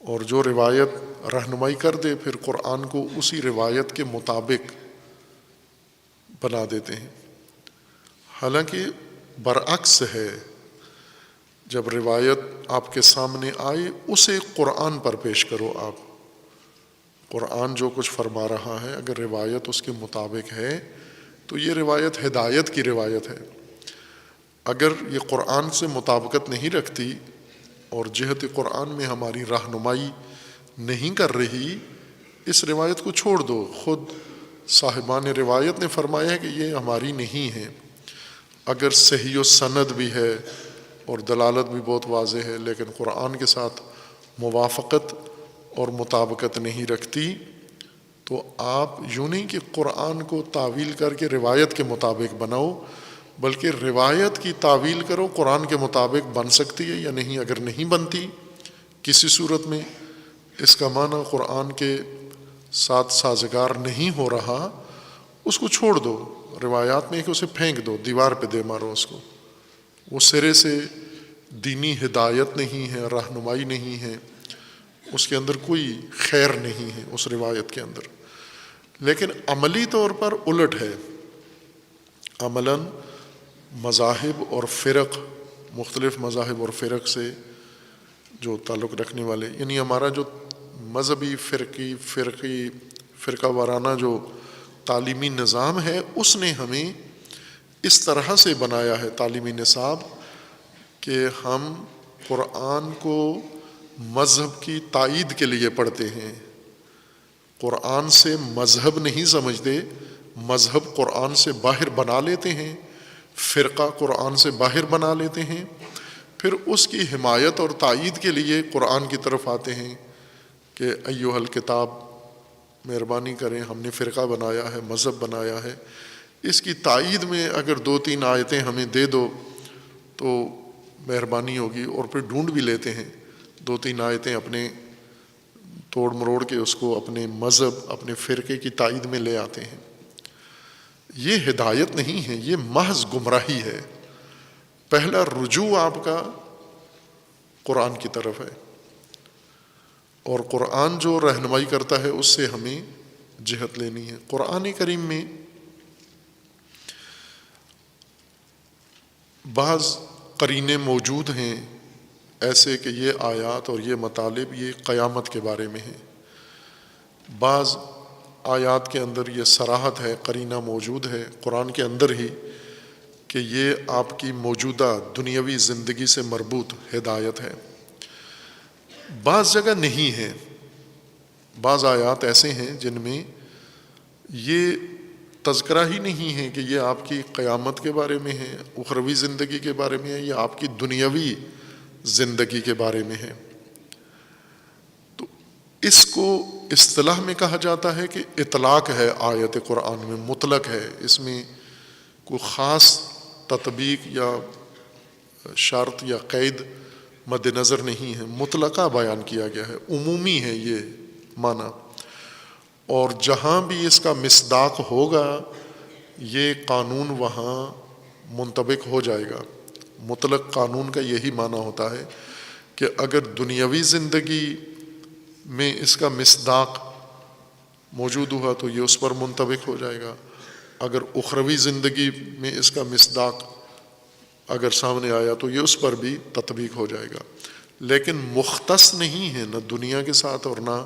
اور جو روایت رہنمائی کر دے پھر قرآن کو اسی روایت کے مطابق بنا دیتے ہیں۔ حالانکہ برعکس ہے، جب روایت آپ کے سامنے آئے اسے قرآن پر پیش کرو۔ آپ قرآن جو کچھ فرما رہا ہے، اگر روایت اس کے مطابق ہے تو یہ روایت ہدایت کی روایت ہے۔ اگر یہ قرآن سے مطابقت نہیں رکھتی اور جہت قرآن میں ہماری رہنمائی نہیں کر رہی، اس روایت کو چھوڑ دو۔ خود صاحبان روایت نے فرمایا ہے کہ یہ ہماری نہیں ہے، اگر صحیح و سند بھی ہے اور دلالت بھی بہت واضح ہے، لیکن قرآن کے ساتھ موافقت اور مطابقت نہیں رکھتی، تو آپ یوں نہیں کہ قرآن کو تعویل کر کے روایت کے مطابق بناؤ، بلکہ روایت کی تعویل کرو قرآن کے مطابق بن سکتی ہے یا نہیں. اگر نہیں بنتی کسی صورت میں، اس کا معنی قرآن کے ساتھ سازگار نہیں ہو رہا، اس کو چھوڑ دو. روایات میں کہ اسے پھینک دو، دیوار پہ دے مارو اس کو. وہ سرے سے دینی ہدایت نہیں ہے، رہنمائی نہیں ہے، اس کے اندر کوئی خیر نہیں ہے اس روایت کے اندر. لیکن عملی طور پر الٹ ہے. عملاً مذاہب اور فرق، مختلف مذاہب اور فرق سے جو تعلق رکھنے والے، یعنی ہمارا جو مذہبی فرقہ وارانہ جو تعلیمی نظام ہے، اس نے ہمیں اس طرح سے بنایا ہے تعلیمی نصاب کہ ہم قرآن کو مذہب کی تائید کے لیے پڑھتے ہیں. قرآن سے مذہب نہیں سمجھتے، مذہب قرآن سے باہر بنا لیتے ہیں، فرقہ قرآن سے باہر بنا لیتے ہیں، پھر اس کی حمایت اور تائید کے لیے قرآن کی طرف آتے ہیں کہ ایھا الکتاب مہربانی کریں، ہم نے فرقہ بنایا ہے، مذہب بنایا ہے، اس کی تائید میں اگر 2-3 آیتیں ہمیں دے دو تو مہربانی ہوگی. اور پھر ڈھونڈ بھی لیتے ہیں 2-3 آیتیں اپنے توڑ مروڑ کے اس کو اپنے مذہب، اپنے فرقے کی تائید میں لے آتے ہیں. یہ ہدایت نہیں ہے، یہ محض گمراہی ہے. پہلا رجوع آپ کا قرآن کی طرف ہے، اور قرآن جو رہنمائی کرتا ہے اس سے ہمیں جہت لینی ہے. قرآن کریم میں بعض قرینے موجود ہیں ایسے کہ یہ آیات اور یہ مطالب یہ قیامت کے بارے میں ہیں. بعض آیات کے اندر یہ صراحت ہے، قرینہ موجود ہے قرآن کے اندر ہی کہ یہ آپ کی موجودہ دنیاوی زندگی سے مربوط ہدایت ہے. بعض جگہ نہیں ہے. بعض آیات ایسے ہیں جن میں یہ تذکرہ ہی نہیں ہے کہ یہ آپ کی قیامت کے بارے میں ہے، اخروی زندگی کے بارے میں ہے، یا آپ کی دنیاوی زندگی کے بارے میں ہے. تو اس کو اصطلاح میں کہا جاتا ہے کہ اطلاق ہے آیت قرآن میں، مطلق ہے، اس میں کوئی خاص تطبیق یا شرط یا قید مد نظر نہیں ہے، مطلقہ بیان کیا گیا ہے، عمومی ہے یہ معنی. اور جہاں بھی اس کا مصداق ہوگا یہ قانون وہاں منطبق ہو جائے گا. مطلق قانون کا یہی معنی ہوتا ہے کہ اگر دنیاوی زندگی میں اس کا مصداق موجود ہوا تو یہ اس پر منطبق ہو جائے گا، اگر اخروی زندگی میں اس کا مصداق اگر سامنے آیا تو یہ اس پر بھی تطبیق ہو جائے گا. لیکن مختص نہیں ہے نہ دنیا کے ساتھ اور نہ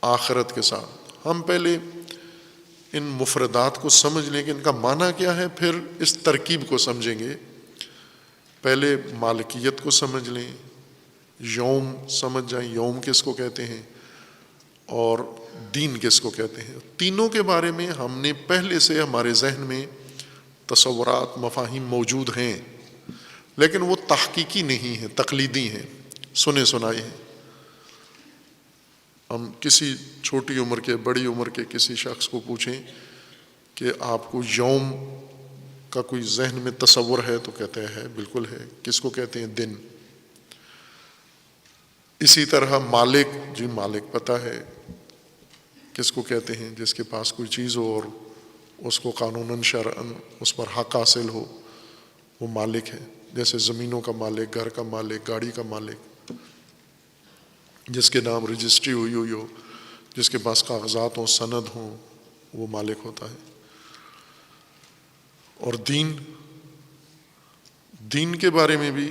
آخرت کے ساتھ. ہم پہلے ان مفردات کو سمجھ لیں کہ ان کا معنی کیا ہے، پھر اس ترکیب کو سمجھیں گے. پہلے مالکیت کو سمجھ لیں، یوم سمجھ جائیں، یوم کس کو کہتے ہیں اور دین کس کو کہتے ہیں. تینوں کے بارے میں ہم نے پہلے سے ہمارے ذہن میں تصورات، مفاہیم موجود ہیں، لیکن وہ تحقیقی نہیں ہیں، تقلیدی ہیں، سنے سنائے ہیں. ہم کسی چھوٹی عمر کے، بڑی عمر کے کسی شخص کو پوچھیں کہ آپ کو یوم کا کوئی ذہن میں تصور ہے تو کہتے ہیں بالکل ہے. کس کو کہتے ہیں؟ دن. اسی طرح مالک، جی مالک پتہ ہے. کس کو کہتے ہیں؟ جس کے پاس کوئی چیز ہو اور اس کو قانوناً شرعاً اس پر حق حاصل ہو، وہ مالک ہے. جیسے زمینوں کا مالک، گھر کا مالک، گاڑی کا مالک، جس کے نام رجسٹری ہوئی ہو، جس کے پاس کاغذات ہوں، سند ہوں، وہ مالک ہوتا ہے. اور دین کے بارے میں بھی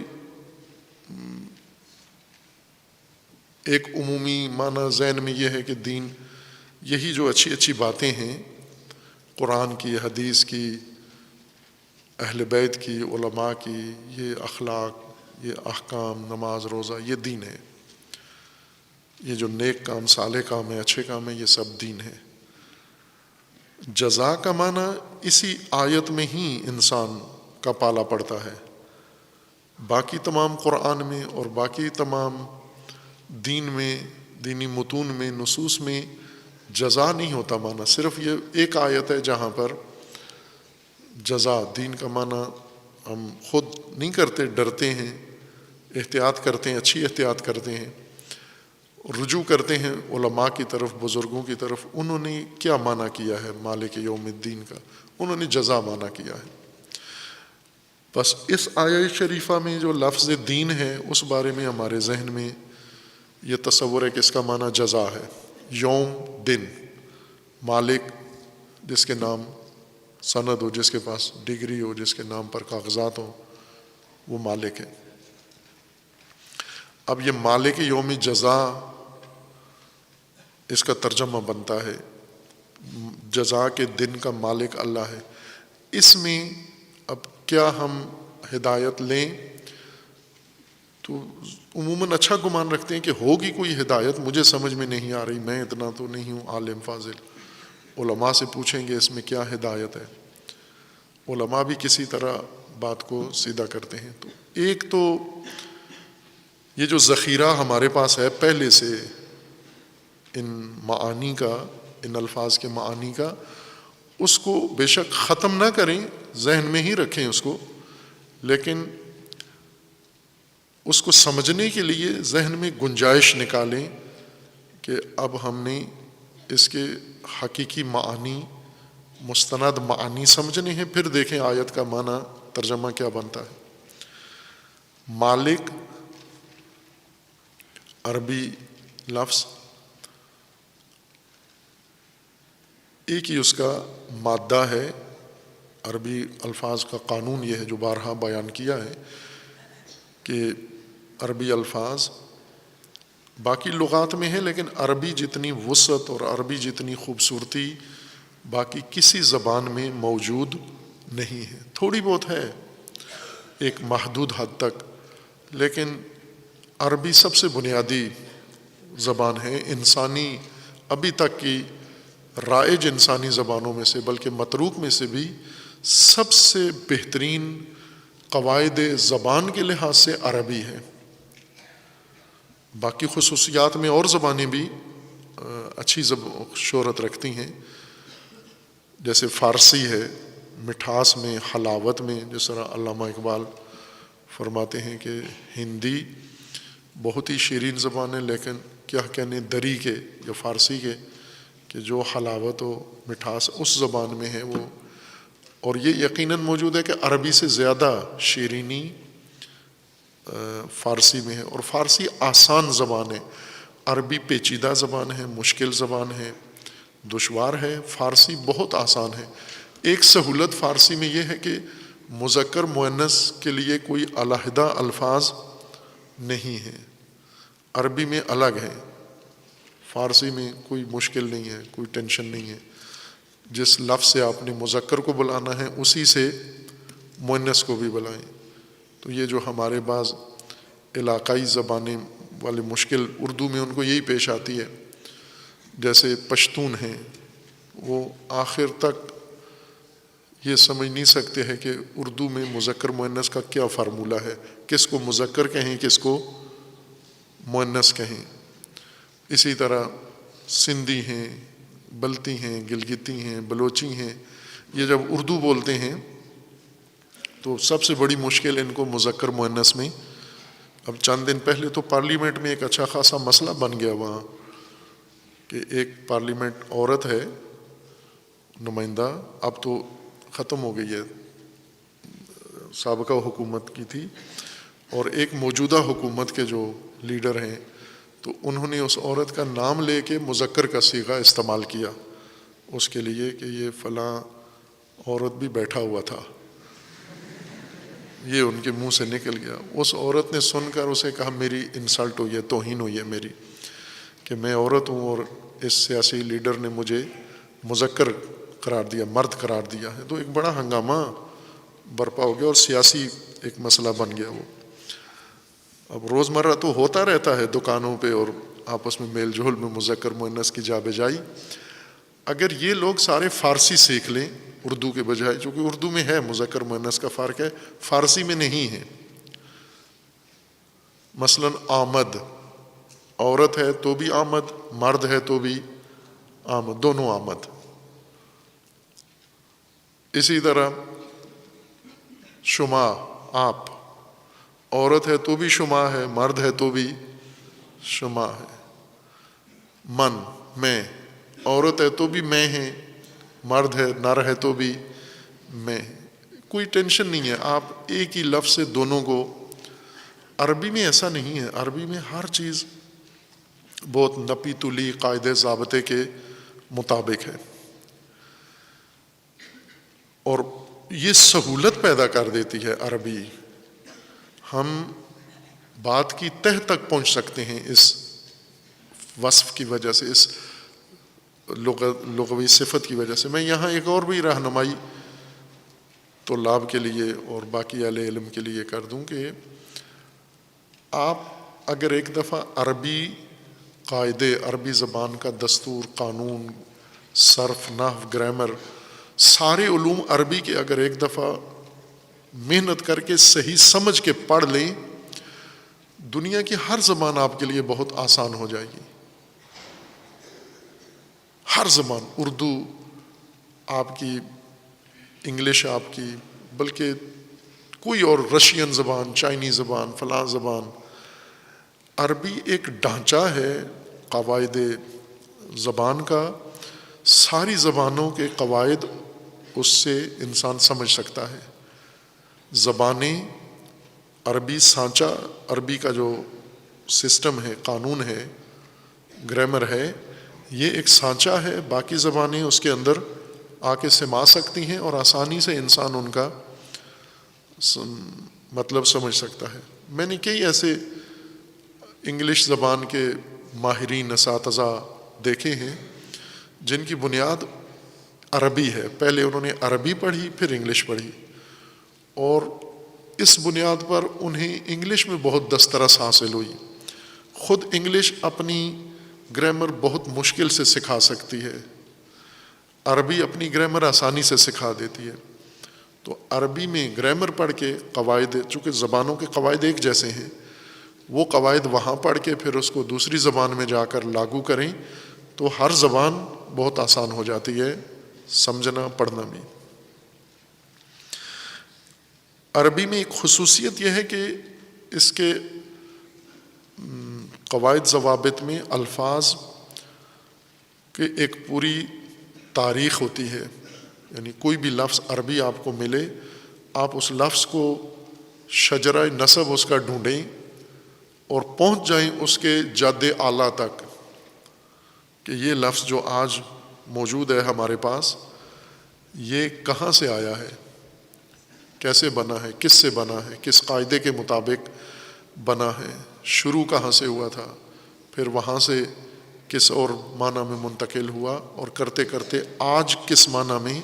ایک عمومی معنی ذہن میں یہ ہے کہ دین یہی جو اچھی اچھی باتیں ہیں قرآن کی، حدیث کی، اہل بیت کی، علماء کی، یہ اخلاق، یہ احکام، نماز، روزہ، یہ دین ہے. یہ جو نیک کام، صالح کام ہے، اچھے کام ہیں، یہ سب دین ہے. جزا کا معنی اسی آیت میں ہی انسان کا پالا پڑتا ہے. باقی تمام قرآن میں اور باقی تمام دین میں، دینی متون میں، نصوص میں جزا نہیں ہوتا معنی. صرف یہ ایک آیت ہے جہاں پر جزا، دین کا معنی ہم خود نہیں کرتے، ڈرتے ہیں، احتیاط کرتے ہیں، اچھی احتیاط کرتے ہیں، رجوع کرتے ہیں علماء کی طرف، بزرگوں کی طرف، انہوں نے کیا معنی کیا ہے مالک یوم الدین کا، انہوں نے جزا معنی کیا ہے۔ بس اس آیہ شریفہ میں جو لفظ دین ہے اس بارے میں ہمارے ذہن میں یہ تصور ہے کہ اس کا معنی جزا ہے، یوم دن، مالک جس کے نام سند ہو، جس کے پاس ڈگری ہو، جس کے نام پر کاغذات ہوں، وہ مالک ہے۔ اب یہ مالک یوم جزا اس کا ترجمہ بنتا ہے، جزا کے دن کا مالک اللہ ہے۔ اس میں اب کیا ہم ہدایت لیں؟ تو عموماً اچھا گمان رکھتے ہیں کہ ہوگی کوئی ہدایت، مجھے سمجھ میں نہیں آ رہی، میں اتنا تو نہیں ہوں عالم فاضل، علماء سے پوچھیں گے اس میں کیا ہدایت ہے۔ علماء بھی کسی طرح بات کو سیدھا کرتے ہیں۔ تو ایک تو یہ جو ذخیرہ ہمارے پاس ہے پہلے سے ان معانی کا، ان الفاظ کے معانی کا، اس کو بے شک ختم نہ کریں، ذہن میں ہی رکھیں اس کو، لیکن اس کو سمجھنے کے لیے ذہن میں گنجائش نکالیں کہ اب ہم نے اس کے حقیقی معانی، مستند معانی سمجھنے ہیں، پھر دیکھیں آیت کا معنی ترجمہ کیا بنتا ہے۔ مالک عربی لفظ، ایک ہی اس کا مادہ ہے، عربی الفاظ کا قانون یہ ہے جو بارہا بیان کیا ہے کہ عربی الفاظ باقی لغات میں ہے، لیکن عربی جتنی وسعت اور عربی جتنی خوبصورتی باقی کسی زبان میں موجود نہیں ہے۔ تھوڑی بہت ہے ایک محدود حد تک، لیکن عربی سب سے بنیادی زبان ہے، انسانی ابھی تک کی رائج انسانی زبانوں میں سے، بلکہ متروک میں سے بھی سب سے بہترین قواعد زبان کے لحاظ سے عربی ہے۔ باقی خصوصیات میں اور زبانیں بھی اچھی شہرت رکھتی ہیں، جیسے فارسی ہے مٹھاس میں، حلاوت میں، جس طرح علامہ اقبال فرماتے ہیں کہ ہندی بہت ہی شیرین زبان ہے، لیکن کیا کہنے دری کے یا فارسی کے کہ جو حلاوت و مٹھاس اس زبان میں ہے وہ، اور یہ یقیناً موجود ہے کہ عربی سے زیادہ شیرینی فارسی میں ہے، اور فارسی آسان زبان ہے، عربی پیچیدہ زبان ہے، مشکل زبان ہے، دشوار ہے، فارسی بہت آسان ہے۔ ایک سہولت فارسی میں یہ ہے کہ مذکر مؤنث کے لیے کوئی علیحدہ الفاظ نہیں ہے، عربی میں الگ ہے، فارسی میں کوئی مشکل نہیں ہے، کوئی ٹینشن نہیں ہے، جس لفظ سے آپ نے مذکر کو بلانا ہے اسی سے مؤنث کو بھی بلائیں۔ تو یہ جو ہمارے بعض علاقائی زبانیں والے مشکل، اردو میں ان کو یہی پیش آتی ہے، جیسے پشتون ہیں، وہ آخر تک یہ سمجھ نہیں سکتے ہیں کہ اردو میں مذکر مؤنث کا کیا فارمولہ ہے، کس کو مذکر کہیں، کس کو مؤنث کہیں۔ اسی طرح سندھی ہیں، بلتی ہیں، گلگتی ہیں، بلوچی ہیں، یہ جب اردو بولتے ہیں تو سب سے بڑی مشکل ان کو مذکر مؤنث میں۔ اب چند دن پہلے تو پارلیمنٹ میں ایک اچھا خاصا مسئلہ بن گیا وہاں کہ ایک پارلیمنٹ عورت ہے نمائندہ، اب تو ختم ہو گئی ہے، سابقہ حکومت کی تھی، اور ایک موجودہ حکومت کے جو لیڈر ہیں تو انہوں نے اس عورت کا نام لے کے مذکر کا صیغہ استعمال کیا اس کے لیے کہ یہ فلاں عورت بھی بیٹھا ہوا تھا، یہ ان کے منہ سے نکل گیا۔ اس عورت نے سن کر اسے کہا میری انسلٹ ہوئی ہے، توہین ہوئی ہے میری، کہ میں عورت ہوں اور اس سیاسی لیڈر نے مجھے مذکر قرار دیا، مرد قرار دیا ہے۔ تو ایک بڑا ہنگامہ برپا ہو گیا اور سیاسی ایک مسئلہ بن گیا وہ۔ اب روزمرہ تو ہوتا رہتا ہے دکانوں پہ اور آپس میں میل جول میں مذکر مؤنث کی جا بجائی۔ اگر یہ لوگ سارے فارسی سیکھ لیں اردو کے بجائے، چونکہ اردو میں ہے مذکر مؤنث کا فرق ہے، فارسی میں نہیں ہے۔ مثلا آمد، عورت ہے تو بھی آمد، مرد ہے تو بھی آمد، دونوں آمد۔ اسی طرح شما آپ، عورت ہے تو بھی شما ہے، مرد ہے تو بھی شما ہے، من میں، عورت ہے تو بھی میں ہے، مرد ہے نر ہے تو بھی میں ہے، کوئی ٹینشن نہیں ہے، آپ ایک ہی لفظ سے دونوں کو. عربی میں ایسا نہیں ہے، عربی میں ہر چیز بہت نپی تلی قاعدے ضابطے کے مطابق ہے، اور یہ سہولت پیدا کر دیتی ہے عربی. ہم بات کی تہ تک پہنچ سکتے ہیں اس وصف کی وجہ سے، اس لغوی صفت کی وجہ سے. میں یہاں ایک اور بھی رہنمائی طلاب کے لیے اور باقی اہل علم کے لیے کر دوں کہ آپ اگر ایک دفعہ عربی قاعدے، عربی زبان کا دستور، قانون، صرف، نحو، گرامر، سارے علوم عربی کے اگر ایک دفعہ محنت کر کے صحیح سمجھ کے پڑھ لیں، دنیا کی ہر زبان آپ کے لیے بہت آسان ہو جائے گی. ہر زبان، اردو آپ کی، انگلش آپ کی، بلکہ کوئی اور رشین زبان، چائنی زبان، فلاں زبان. عربی ایک ڈھانچہ ہے قواعد زبان کا، ساری زبانوں کے قواعد اس سے انسان سمجھ سکتا ہے. زبانیں، عربی سانچہ، عربی کا جو سسٹم ہے، قانون ہے، گرامر ہے، یہ ایک سانچہ ہے. باقی زبانیں اس کے اندر آ کے سما سکتی ہیں اور آسانی سے انسان ان کا مطلب سمجھ سکتا ہے. میں نے کئی ایسے انگلش زبان کے ماہرین، اساتذہ دیکھے ہیں جن کی بنیاد عربی ہے. پہلے انہوں نے عربی پڑھی، پھر انگلش پڑھی، اور اس بنیاد پر انہیں انگلش میں بہت دسترس حاصل ہوئی. خود انگلش اپنی گرامر بہت مشکل سے سکھا سکتی ہے، عربی اپنی گرامر آسانی سے سکھا دیتی ہے. تو عربی میں گرامر پڑھ کے قواعد، چونکہ زبانوں کے قواعد ایک جیسے ہیں، وہ قواعد وہاں پڑھ کے پھر اس کو دوسری زبان میں جا کر لاگو کریں تو ہر زبان بہت آسان ہو جاتی ہے سمجھنا، پڑھنا بھی. عربی میں ایک خصوصیت یہ ہے کہ اس کے قواعد ضوابط میں الفاظ کہ ایک پوری تاریخ ہوتی ہے. یعنی کوئی بھی لفظ عربی آپ کو ملے، آپ اس لفظ کو شجرہ نسب اس کا ڈھونڈیں اور پہنچ جائیں اس کے جد اعلیٰ تک کہ یہ لفظ جو آج موجود ہے ہمارے پاس، یہ کہاں سے آیا ہے، کیسے بنا ہے، کس سے بنا ہے، کس قاعدے کے مطابق بنا ہے، شروع کہاں سے ہوا تھا، پھر وہاں سے کس اور معنی میں منتقل ہوا، اور کرتے کرتے آج کس معنی میں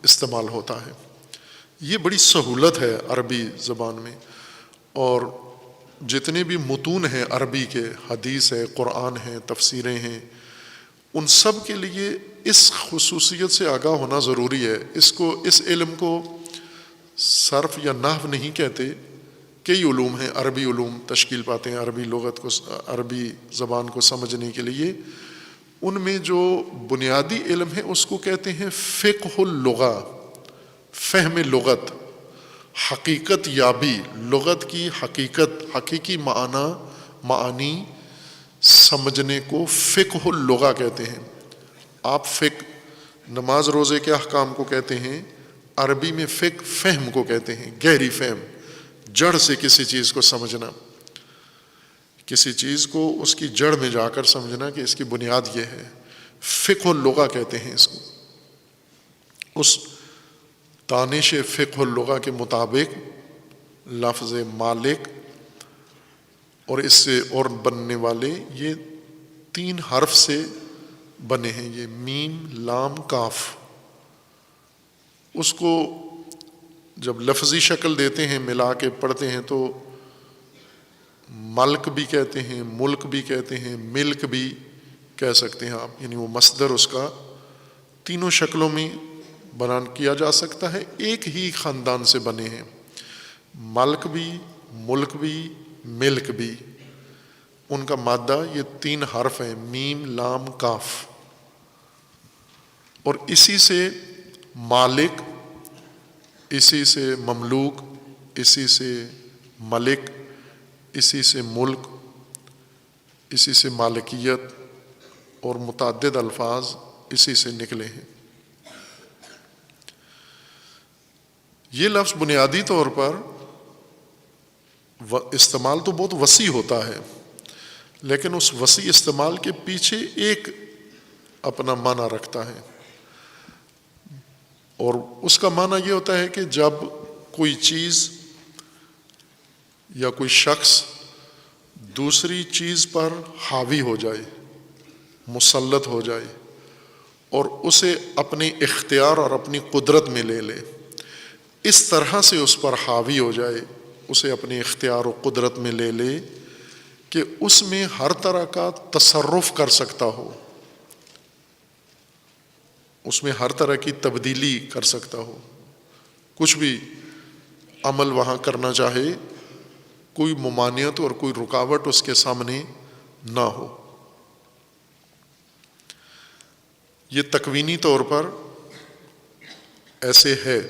استعمال ہوتا ہے. یہ بڑی سہولت ہے عربی زبان میں. اور جتنے بھی متون ہیں عربی کے، حدیث ہے، قرآن ہے، تفسیریں ہیں، ان سب کے لیے اس خصوصیت سے آگاہ ہونا ضروری ہے. اس علم کو صرف یا نحو نہیں کہتے، کئی علوم ہیں، عربی علوم تشکیل پاتے ہیں عربی لغت کو، عربی زبان کو سمجھنے کے لیے. ان میں جو بنیادی علم ہے اس کو کہتے ہیں فقہ اللغہ، فہم لغت، حقیقت یابی، لغت کی حقیقت، حقیقی معانی سمجھنے کو فقہ اللغہ کہتے ہیں. آپ فقہ نماز روزے کے احکام کو کہتے ہیں، عربی میں فقہ فہم کو کہتے ہیں، گہری فہم، جڑ سے کسی چیز کو سمجھنا، کسی چیز کو اس کی جڑ میں جا کر سمجھنا کہ اس کی بنیاد یہ ہے. فقہ اللغہ کہتے ہیں اس کو. اس دانش فقہ اللغہ کے مطابق لفظ مالک اور اس سے اور بننے والے یہ 3 حرف سے بنے ہیں، یہ میم، لام، کاف. اس کو جب لفظی شکل دیتے ہیں، ملا کے پڑھتے ہیں تو ملک بھی کہتے ہیں، ملک بھی کہتے ہیں، ملک بھی کہہ سکتے ہیں آپ. یعنی وہ مصدر اس کا تینوں شکلوں میں بیان کیا جا سکتا ہے، ایک ہی خاندان سے بنے ہیں. ملک بھی، ملک بھی، ملک بھی، ان کا مادہ یہ 3 حرف ہیں، میم، لام، کاف. اور اسی سے مالک، اسی سے مملوک، اسی سے ملک، اسی سے ملک، اسی سے مالکیت، اور متعدد الفاظ اسی سے نکلے ہیں۔ یہ لفظ بنیادی طور پر استعمال تو بہت وسیع ہوتا ہے، لیکن اس وسیع استعمال کے پیچھے ایک اپنا معنی رکھتا ہے، اور اس کا معنی یہ ہوتا ہے کہ جب کوئی چیز یا کوئی شخص دوسری چیز پر حاوی ہو جائے، مسلط ہو جائے، اور اسے اپنے اختیار اور اپنی قدرت میں لے لے، اس طرح سے اس پر حاوی ہو جائے، اسے اپنے اختیار و قدرت میں لے لے کہ اس میں ہر طرح کا تصرف کر سکتا ہو، اس میں ہر طرح کی تبدیلی کر سکتا ہو، کچھ بھی عمل وہاں کرنا چاہے، کوئی ممانعت اور کوئی رکاوٹ اس کے سامنے نہ ہو۔ یہ تکوینی طور پر ایسے ہے۔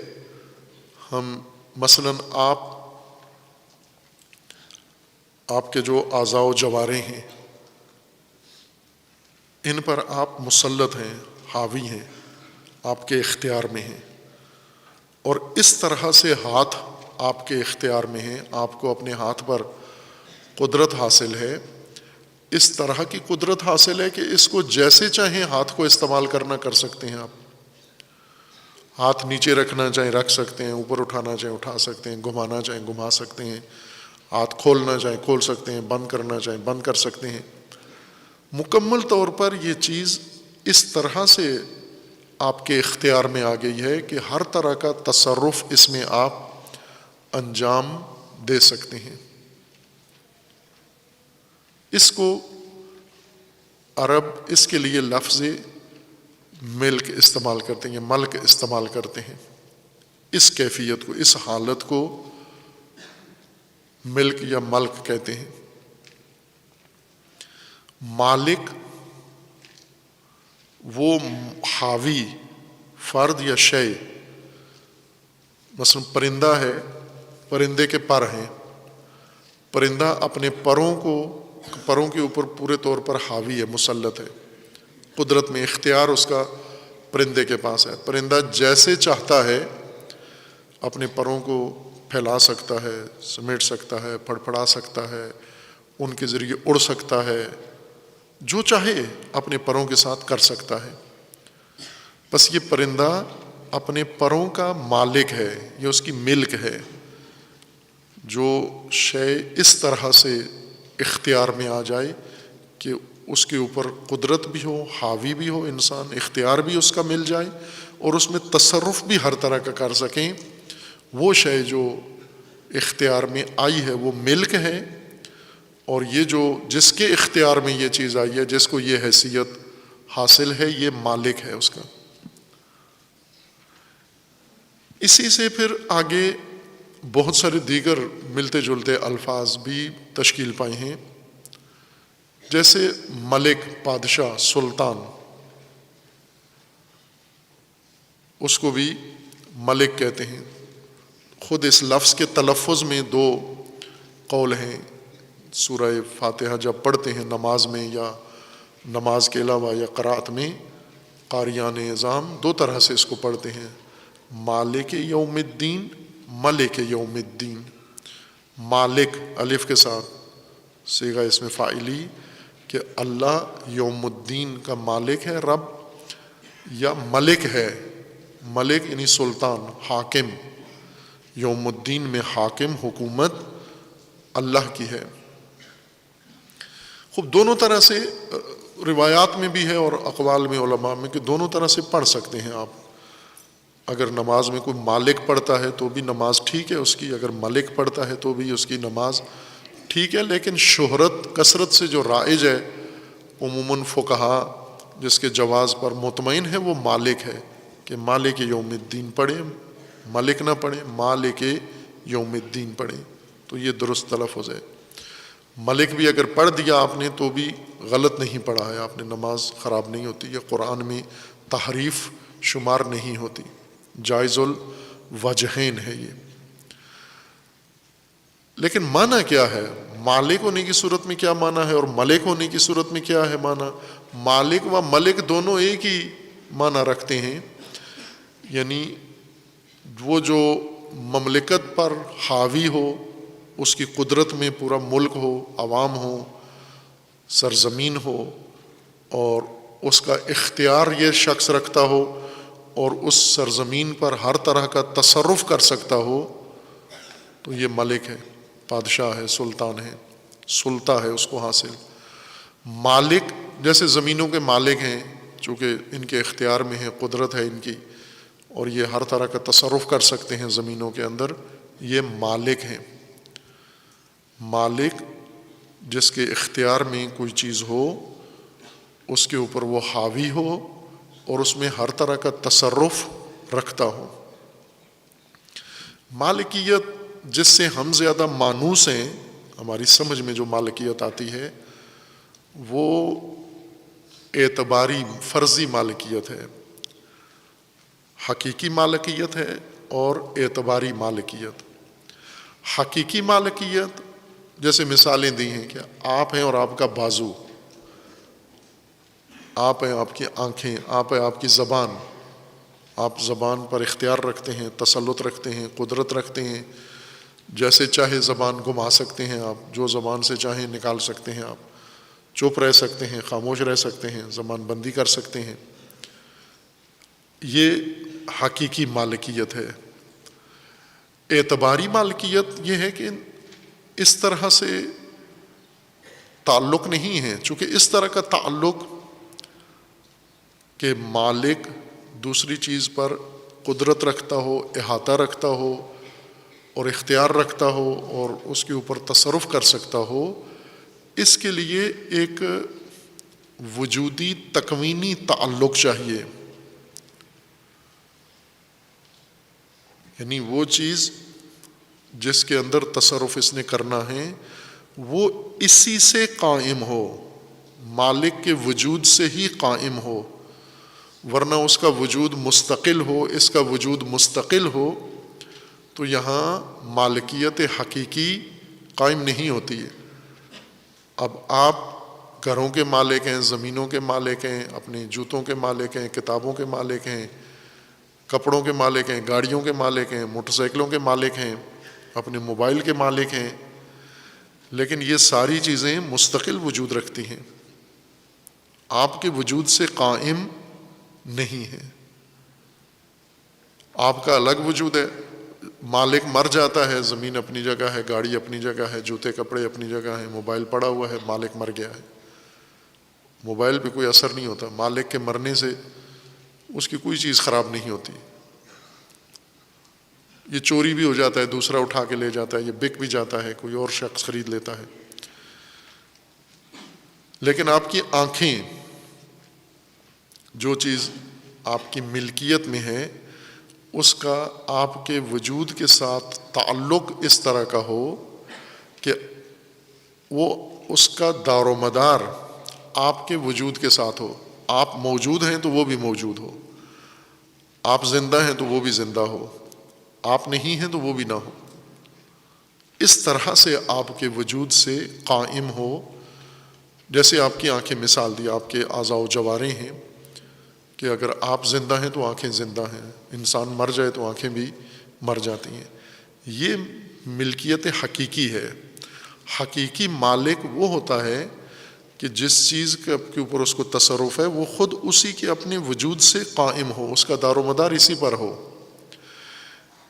ہم مثلاً آپ کے جو اعضاء و جوارح ہیں، ان پر آپ مسلط ہیں، حاوی ہیں، آپ کے اختیار میں ہیں، اور اس طرح سے ہاتھ آپ کے اختیار میں ہیں، آپ کو اپنے ہاتھ پر قدرت حاصل ہے، اس طرح کی قدرت حاصل ہے کہ اس کو جیسے چاہیں ہاتھ کو استعمال کرنا کر سکتے ہیں۔ آپ ہاتھ نیچے رکھنا چاہیں رکھ سکتے ہیں، اوپر اٹھانا چاہیں اٹھا سکتے ہیں، گھمانا چاہیں گھما سکتے ہیں، ہاتھ کھولنا چاہیں کھول سکتے ہیں، بند کرنا چاہیں بند کر سکتے ہیں۔ مکمل طور پر یہ چیز اس طرح سے آپ کے اختیار میں آ گئی ہے کہ ہر طرح کا تصرف اس میں آپ انجام دے سکتے ہیں۔ اس کو عرب اس کے لیے لفظ ملک استعمال کرتے ہیں، ملک استعمال کرتے ہیں، اس کیفیت کو، اس حالت کو ملک یا ملک کہتے ہیں۔ مالک وہ حاوی فرد یا شے، مثلا پرندہ ہے، پرندے کے پر ہیں، پرندہ اپنے پروں کے اوپر پورے طور پر حاوی ہے، مسلط ہے، قدرت میں اختیار اس کا پرندے کے پاس ہے۔ پرندہ جیسے چاہتا ہے اپنے پروں کو پھیلا سکتا ہے، سمیٹ سکتا ہے، پھڑپھڑا سکتا ہے، ان کے ذریعے اڑ سکتا ہے، جو چاہے اپنے پروں کے ساتھ کر سکتا ہے۔ بس یہ پرندہ اپنے پروں کا مالک ہے، یہ اس کی ملک ہے۔ جو شے اس طرح سے اختیار میں آ جائے کہ اس کے اوپر قدرت بھی ہو، حاوی بھی ہو انسان، اختیار بھی اس کا مل جائے، اور اس میں تصرف بھی ہر طرح کا کر سکیں، وہ شے جو اختیار میں آئی ہے وہ ملک ہے، اور یہ جو جس کے اختیار میں یہ چیز آئی ہے، جس کو یہ حیثیت حاصل ہے، یہ مالک ہے اس کا۔ اسی سے پھر آگے بہت سارے دیگر ملتے جلتے الفاظ بھی تشکیل پائے ہیں، جیسے ملک، بادشاہ، سلطان، اس کو بھی ملک کہتے ہیں۔ خود اس لفظ کے تلفظ میں دو قول ہیں۔ سورہ فاتحہ جب پڑھتے ہیں نماز میں یا نماز کے علاوہ یا قرات میں، قاریان اعظام دو طرح سے اس کو پڑھتے ہیں، مالک یوم الدین، ملک یوم الدین۔ مالک الف کے ساتھ صیغہ اسم فاعلی کہ اللہ یوم الدین کا مالک ہے، رب، یا ملک ہے، ملک یعنی سلطان، حاکم، یوم الدین میں حاکم، حکومت اللہ کی ہے۔ خوب دونوں طرح سے روایات میں بھی ہے اور اقوال میں علماء میں کہ دونوں طرح سے پڑھ سکتے ہیں آپ۔ اگر نماز میں کوئی مالک پڑھتا ہے تو بھی نماز ٹھیک ہے اس کی، اگر ملک پڑھتا ہے تو بھی اس کی نماز ٹھیک ہے، لیکن شہرت کثرت سے جو رائج ہے عموماً فقہا جس کے جواز پر مطمئن ہے وہ مالک ہے، کہ مالک یوم الدین پڑھیں، ملک نہ پڑھیں، مالک یوم الدین پڑھیں، تو یہ درست تلفظ ہے۔ ملک بھی اگر پڑھ دیا آپ نے تو بھی غلط نہیں پڑھا ہے آپ نے، نماز خراب نہیں ہوتی، یہ قرآن میں تحریف شمار نہیں ہوتی، جائز الوجہین ہے یہ۔ لیکن معنی کیا ہے؟ مالک ہونے کی صورت میں کیا معنی ہے اور ملک ہونے کی صورت میں کیا ہے معنی؟ مالک و ملک دونوں ایک ہی معنی رکھتے ہیں، یعنی وہ جو مملکت پر حاوی ہو، اس کی قدرت میں پورا ملک ہو، عوام ہو، سرزمین ہو، اور اس کا اختیار یہ شخص رکھتا ہو اور اس سرزمین پر ہر طرح کا تصرف کر سکتا ہو، تو یہ ملک ہے، بادشاہ ہے، سلطان ہے، سلطہ ہے اس کو حاصل۔ مالک جیسے زمینوں کے مالک ہیں، چونکہ ان کے اختیار میں ہے، قدرت ہے ان کی، اور یہ ہر طرح کا تصرف کر سکتے ہیں زمینوں کے اندر، یہ مالک ہیں۔ مالک جس کے اختیار میں کوئی چیز ہو، اس کے اوپر وہ حاوی ہو اور اس میں ہر طرح کا تصرف رکھتا ہو۔ مالکیت جس سے ہم زیادہ مانوس ہیں، ہماری سمجھ میں جو مالکیت آتی ہے وہ اعتباری فرضی مالکیت ہے، حقیقی مالکیت ہے اور اعتباری مالکیت۔ حقیقی مالکیت جیسے مثالیں دی ہیں کہ آپ ہیں اور آپ کا بازو، آپ ہیں، آپ کی آنکھیں، آپ ہیں، آپ کی زبان، آپ زبان پر اختیار رکھتے ہیں، تسلط رکھتے ہیں، قدرت رکھتے ہیں، جیسے چاہے زبان گھما سکتے ہیں آپ، جو زبان سے چاہیں نکال سکتے ہیں آپ، چپ رہ سکتے ہیں، خاموش رہ سکتے ہیں، زبان بندی کر سکتے ہیں۔ یہ حقیقی مالکیت ہے۔ اعتباری مالکیت یہ ہے کہ اس طرح سے تعلق نہیں ہے، چونکہ اس طرح کا تعلق کہ مالک دوسری چیز پر قدرت رکھتا ہو، احاطہ رکھتا ہو اور اختیار رکھتا ہو اور اس کے اوپر تصرف کر سکتا ہو، اس کے لیے ایک وجودی تکوینی تعلق چاہیے، یعنی وہ چیز جس کے اندر تصرف اس نے کرنا ہے وہ اسی سے قائم ہو، مالک کے وجود سے ہی قائم ہو، ورنہ اس کا وجود مستقل ہو، اس کا وجود مستقل ہو تو یہاں مالکیت حقیقی قائم نہیں ہوتی ہے۔ اب آپ گھروں کے مالک ہیں، زمینوں کے مالک ہیں، اپنے جوتوں کے مالک ہیں، کتابوں کے مالک ہیں، کپڑوں کے مالک ہیں، گاڑیوں کے مالک ہیں، موٹر سائیکلوں کے مالک ہیں، اپنے موبائل کے مالک ہیں، لیکن یہ ساری چیزیں مستقل وجود رکھتی ہیں، آپ کے وجود سے قائم نہیں ہے، آپ کا الگ وجود ہے۔ مالک مر جاتا ہے، زمین اپنی جگہ ہے، گاڑی اپنی جگہ ہے، جوتے کپڑے اپنی جگہ ہیں، موبائل پڑا ہوا ہے، مالک مر گیا ہے، موبائل پہ کوئی اثر نہیں ہوتا، مالک کے مرنے سے اس کی کوئی چیز خراب نہیں ہوتی، یہ چوری بھی ہو جاتا ہے، دوسرا اٹھا کے لے جاتا ہے، یہ بک بھی جاتا ہے، کوئی اور شخص خرید لیتا ہے۔ لیکن آپ کی آنکھیں، جو چیز آپ کی ملکیت میں ہے، اس کا آپ کے وجود کے ساتھ تعلق اس طرح کا ہو کہ وہ اس کا دار و مدار آپ کے وجود کے ساتھ ہو، آپ موجود ہیں تو وہ بھی موجود ہو، آپ زندہ ہیں تو وہ بھی زندہ ہو، آپ نہیں ہیں تو وہ بھی نہ ہو، اس طرح سے آپ کے وجود سے قائم ہو۔ جیسے آپ کی آنکھیں، مثال دی، آپ کے اعضاء و جوارح ہیں کہ اگر آپ زندہ ہیں تو آنکھیں زندہ ہیں، انسان مر جائے تو آنکھیں بھی مر جاتی ہیں، یہ ملکیت حقیقی ہے۔ حقیقی مالک وہ ہوتا ہے کہ جس چیز کے اوپر اس کو تصرف ہے وہ خود اسی کے اپنے وجود سے قائم ہو، اس کا دار و مدار اسی پر ہو۔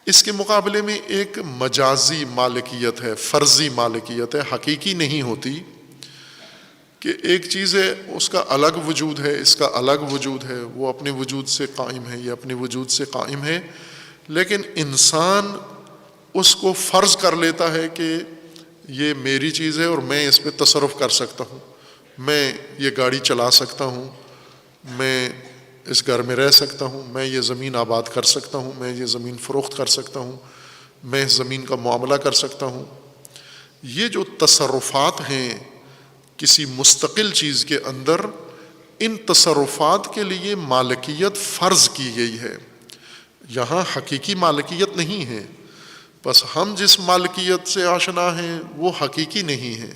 اس کے مقابلے میں ایک مجازی مالکیت ہے، فرضی مالکیت ہے، حقیقی نہیں ہوتی، کہ ایک چیز ہے اس کا الگ وجود ہے، اس کا الگ وجود ہے، وہ اپنے وجود سے قائم ہے، یہ اپنے وجود سے قائم ہے، لیکن انسان اس کو فرض کر لیتا ہے کہ یہ میری چیز ہے اور میں اس پہ تصرف کر سکتا ہوں، میں یہ گاڑی چلا سکتا ہوں، میں اس گھر میں رہ سکتا ہوں، میں یہ زمین آباد کر سکتا ہوں، میں یہ زمین فروخت کر سکتا ہوں، میں اس زمین کا معاملہ کر سکتا ہوں۔ یہ جو تصرفات ہیں کسی مستقل چیز کے اندر، ان تصرفات کے لیے مالکیت فرض کی گئی ہے، یہاں حقیقی مالکیت نہیں ہے۔ بس ہم جس مالکیت سے آشنا ہیں وہ حقیقی نہیں ہے،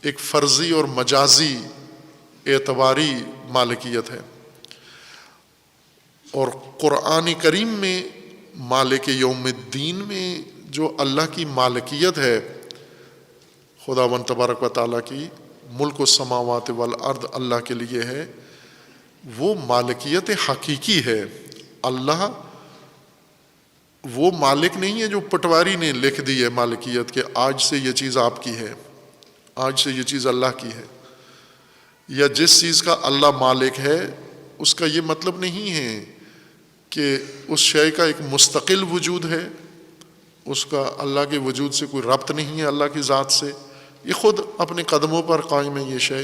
ایک فرضی اور مجازی اعتباری مالکیت ہے۔ اور قرآن کریم میں مالک یوم الدین میں جو اللہ کی مالکیت ہے، خداوند تبارک و تعالیٰ کی ملک السماوات والارض اللہ کے لیے ہے، وہ مالکیت حقیقی ہے۔ اللہ وہ مالک نہیں ہے جو پٹواری نے لکھ دی ہے مالکیت کہ آج سے یہ چیز آپ کی ہے، آج سے یہ چیز اللہ کی ہے، یا جس چیز کا اللہ مالک ہے اس کا یہ مطلب نہیں ہے کہ اس شے کا ایک مستقل وجود ہے، اس کا اللہ کے وجود سے کوئی ربط نہیں ہے، اللہ کی ذات سے، یہ خود اپنے قدموں پر قائم ہے یہ شے۔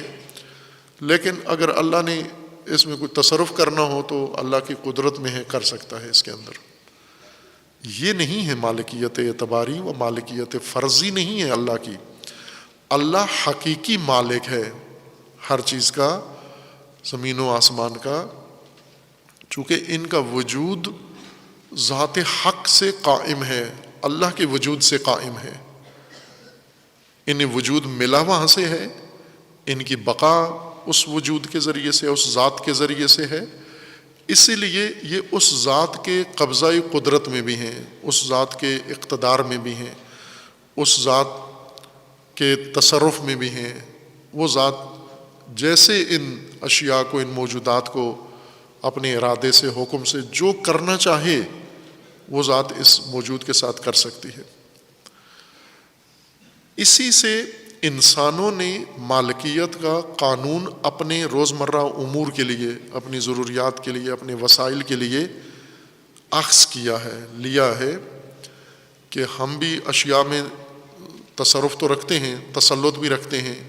لیکن اگر اللہ نے اس میں کوئی تصرف کرنا ہو تو اللہ کی قدرت میں ہے، کر سکتا ہے اس کے اندر۔ یہ نہیں ہے مالکیت اعتباری و مالکیت فرضی نہیں ہے اللہ کی۔ اللہ حقیقی مالک ہے ہر چیز کا، زمین و آسمان کا، چونکہ ان کا وجود ذات حق سے قائم ہے، اللہ کے وجود سے قائم ہے، انہیں وجود ملا وہاں سے ہے، ان کی بقا اس وجود کے ذریعے سے، اس ذات کے ذریعے سے ہے، اسی لیے یہ اس ذات کے قبضہ قدرت میں بھی ہیں، اس ذات کے اقتدار میں بھی ہیں، اس ذات کے تصرف میں بھی ہیں۔ وہ ذات جیسے ان اشیاء کو، ان موجودات کو اپنے ارادے سے، حکم سے جو کرنا چاہے وہ ذات اس موجود کے ساتھ کر سکتی ہے۔ اسی سے انسانوں نے مالکیت کا قانون اپنے روزمرہ امور کے لیے، اپنی ضروریات کے لیے، اپنے وسائل کے لیے اخذ کیا ہے، لیا ہے کہ ہم بھی اشیاء میں تصرف تو رکھتے ہیں، تسلط بھی رکھتے ہیں،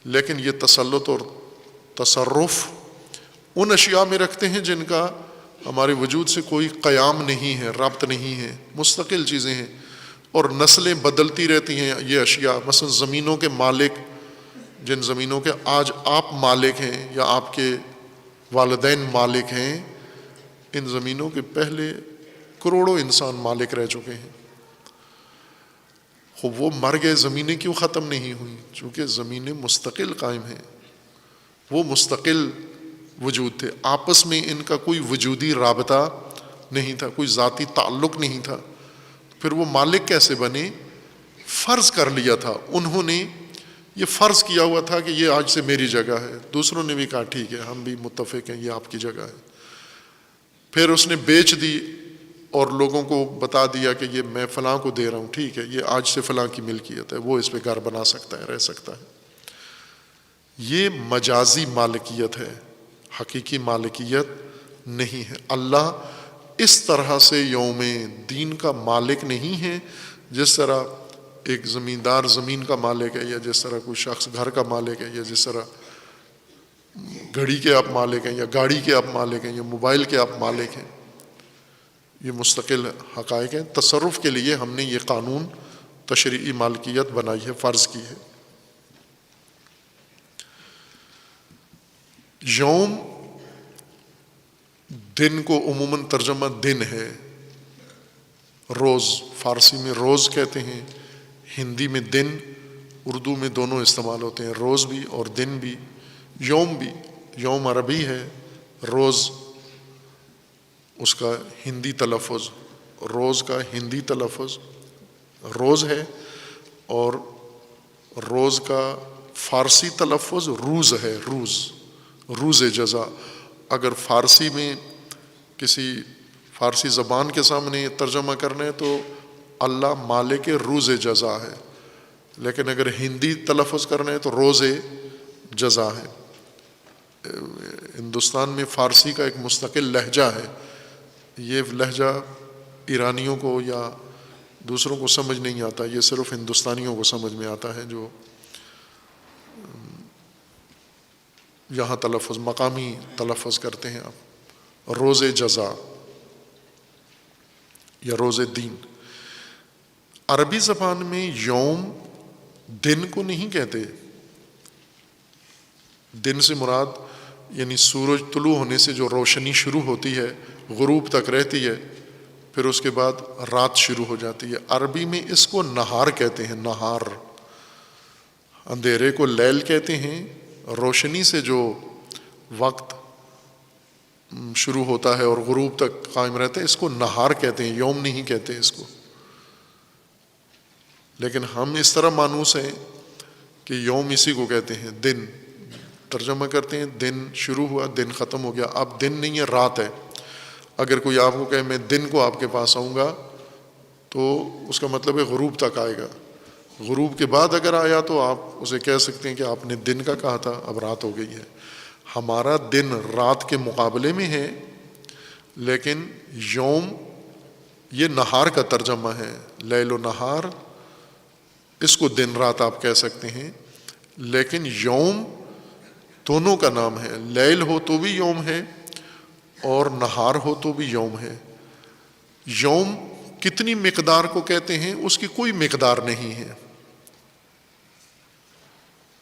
لیکن یہ تسلط اور تصرف ان اشیاء میں رکھتے ہیں جن کا ہمارے وجود سے کوئی قیام نہیں ہے، ربط نہیں ہے، مستقل چیزیں ہیں، اور نسلیں بدلتی رہتی ہیں یہ اشیاء۔ مثلا زمینوں کے مالک، جن زمینوں کے آج آپ مالک ہیں یا آپ کے والدین مالک ہیں، ان زمینوں کے پہلے کروڑوں انسان مالک رہ چکے ہیں۔ خوب وہ مر گئے، زمینیں کیوں ختم نہیں ہوئیں؟ چونکہ زمینیں مستقل قائم ہیں، وہ مستقل وجود تھے، آپس میں ان کا کوئی وجودی رابطہ نہیں تھا، کوئی ذاتی تعلق نہیں تھا۔ پھر وہ مالک کیسے بنے؟ فرض کر لیا تھا انہوں نے، یہ فرض کیا ہوا تھا کہ یہ آج سے میری جگہ ہے، دوسروں نے بھی کہا ٹھیک ہے ہم بھی متفق ہیں یہ آپ کی جگہ ہے۔ پھر اس نے بیچ دی اور لوگوں کو بتا دیا کہ یہ میں فلاں کو دے رہا ہوں، ٹھیک ہے یہ آج سے فلاں کی ملکیت ہے، وہ اس پہ گھر بنا سکتا ہے، رہ سکتا ہے۔ یہ مجازی مالکیت ہے، حقیقی مالکیت نہیں ہے۔ اللہ اس طرح سے یوم دین کا مالک نہیں ہے جس طرح ایک زمیندار زمین کا مالک ہے، یا جس طرح کوئی شخص گھر کا مالک ہے، یا جس طرح گھڑی کے آپ مالک ہیں، یا گاڑی کے آپ مالک ہیں، یا موبائل کے آپ مالک ہیں۔ یہ مستقل حقائق ہیں۔ تصرف کے لیے ہم نے یہ قانون تشریعی مالکیت بنائی ہے، فرض کی ہے۔ یوم دن کو عموماً ترجمہ دن ہے، روز فارسی میں روز کہتے ہیں، ہندی میں دن، اردو میں دونوں استعمال ہوتے ہیں، روز بھی اور دن بھی۔ یوم بھی، یوم عربی ہے، روز اس کا ہندی تلفظ، روز کا ہندی تلفظ روز ہے، اور روز کا فارسی تلفظ روز ہے، روز، روز جزا۔ اگر فارسی میں کسی فارسی زبان کے سامنے ترجمہ کرنا ہے تو اللہ مالک روز جزا ہے، لیکن اگر ہندی تلفظ کرنا ہے تو روز جزا ہے۔ ہندوستان میں فارسی کا ایک مستقل لہجہ ہے، یہ لہجہ ایرانیوں کو یا دوسروں کو سمجھ نہیں آتا، یہ صرف ہندوستانیوں کو سمجھ میں آتا ہے جو یہاں تلفظ، مقامی تلفظ کرتے ہیں آپ، روز جزا یا روز دین۔ عربی زبان میں یوم دن کو نہیں کہتے، دن سے مراد یعنی سورج طلوع ہونے سے جو روشنی شروع ہوتی ہے غروب تک رہتی ہے، پھر اس کے بعد رات شروع ہو جاتی ہے. عربی میں اس کو نہار کہتے ہیں. نہار اندھیرے کو لیل کہتے ہیں. روشنی سے جو وقت شروع ہوتا ہے اور غروب تک قائم رہتا ہے اس کو نہار کہتے ہیں, یوم نہیں کہتے اس کو. لیکن ہم اس طرح مانوس ہیں کہ یوم اسی کو کہتے ہیں, دن ترجمہ کرتے ہیں. دن شروع ہوا, دن ختم ہو گیا. اب دن نہیں ہے, رات ہے. اگر کوئی آپ کو کہے میں دن کو آپ کے پاس آؤں گا تو اس کا مطلب ہے غروب تک آئے گا. غروب کے بعد اگر آیا تو آپ اسے کہہ سکتے ہیں کہ آپ نے دن کا کہا تھا, اب رات ہو گئی ہے. ہمارا دن رات کے مقابلے میں ہے, لیکن یوم یہ نہار کا ترجمہ ہے. لیل و نہار, اس کو دن رات آپ کہہ سکتے ہیں. لیکن یوم دونوں کا نام ہے. لیل ہو تو بھی یوم ہے اور نہار ہو تو بھی یوم ہے. یوم کتنی مقدار کو کہتے ہیں اس کی کوئی مقدار نہیں ہے.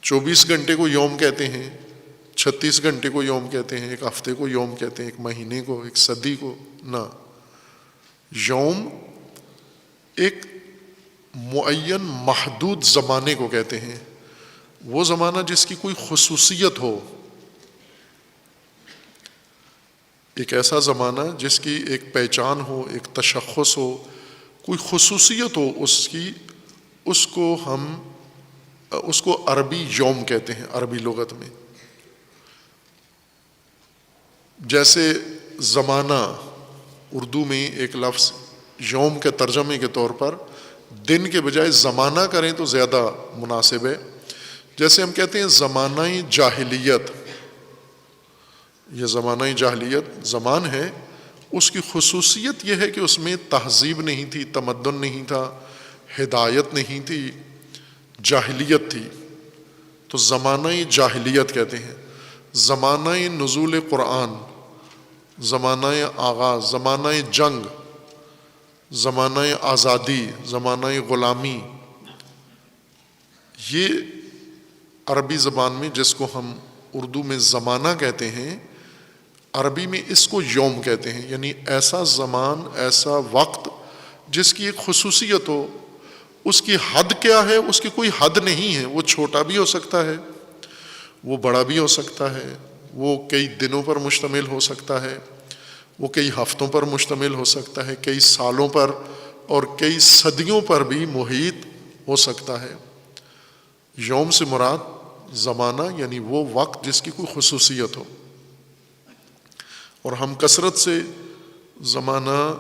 24 گھنٹے کو یوم کہتے ہیں, 36 گھنٹے کو یوم کہتے ہیں, ایک ہفتے کو یوم کہتے ہیں, ایک مہینے کو, ایک صدی کو. نہ, یوم ایک معین محدود زمانے کو کہتے ہیں. وہ زمانہ جس کی کوئی خصوصیت ہو, ایک ایسا زمانہ جس کی ایک پہچان ہو, ایک تشخص ہو, کوئی خصوصیت ہو اس کی, اس کو عربی یوم کہتے ہیں عربی لغت میں. جیسے زمانہ اردو میں ایک لفظ یوم کے ترجمے کے طور پر دن کے بجائے زمانہ کریں تو زیادہ مناسب ہے. جیسے ہم کہتے ہیں زمانہ جاہلیت, یہ زمانہ جاہلیت زمان ہے, اس کی خصوصیت یہ ہے کہ اس میں تہذیب نہیں تھی, تمدن نہیں تھا, ہدایت نہیں تھی, جاہلیت تھی, تو زمانہ جاہلیت کہتے ہیں. زمانہ نزول قرآن, زمانہ آغاز, زمانہ جنگ, زمانہ آزادی, زمانہ غلامی, یہ عربی زبان میں جس کو ہم اردو میں زمانہ کہتے ہیں, عربی میں اس کو یوم کہتے ہیں. یعنی ایسا زمان, ایسا وقت جس کی ایک خصوصیت ہو. اس کی حد کیا ہے؟ اس کی کوئی حد نہیں ہے. وہ چھوٹا بھی ہو سکتا ہے, وہ بڑا بھی ہو سکتا ہے, وہ کئی دنوں پر مشتمل ہو سکتا ہے, وہ کئی ہفتوں پر مشتمل ہو سکتا ہے, کئی سالوں پر اور کئی صدیوں پر بھی محیط ہو سکتا ہے. یوم سے مراد زمانہ یعنی وہ وقت جس کی کوئی خصوصیت ہو. اور ہم کثرت سے زمانہ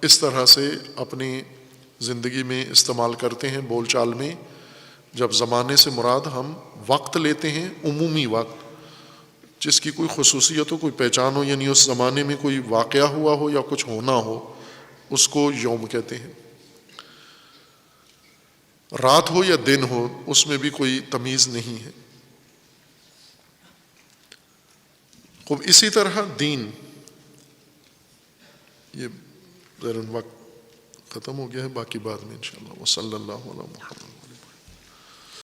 اس طرح سے اپنی زندگی میں استعمال کرتے ہیں, بول چال میں. جب زمانے سے مراد ہم وقت لیتے ہیں, عمومی وقت جس کی کوئی خصوصیت ہو, کوئی پہچان ہو, یعنی اس زمانے میں کوئی واقعہ ہوا ہو یا کچھ ہونا ہو, اس کو یوم کہتے ہیں. رات ہو یا دن ہو اس میں بھی کوئی تمیز نہیں ہے. خوب اسی طرح دین, یہ ذرا وقت ختم ہو گیا ہے, باقی بعد میں انشاءاللہ. وصلی اللہ علی محمد.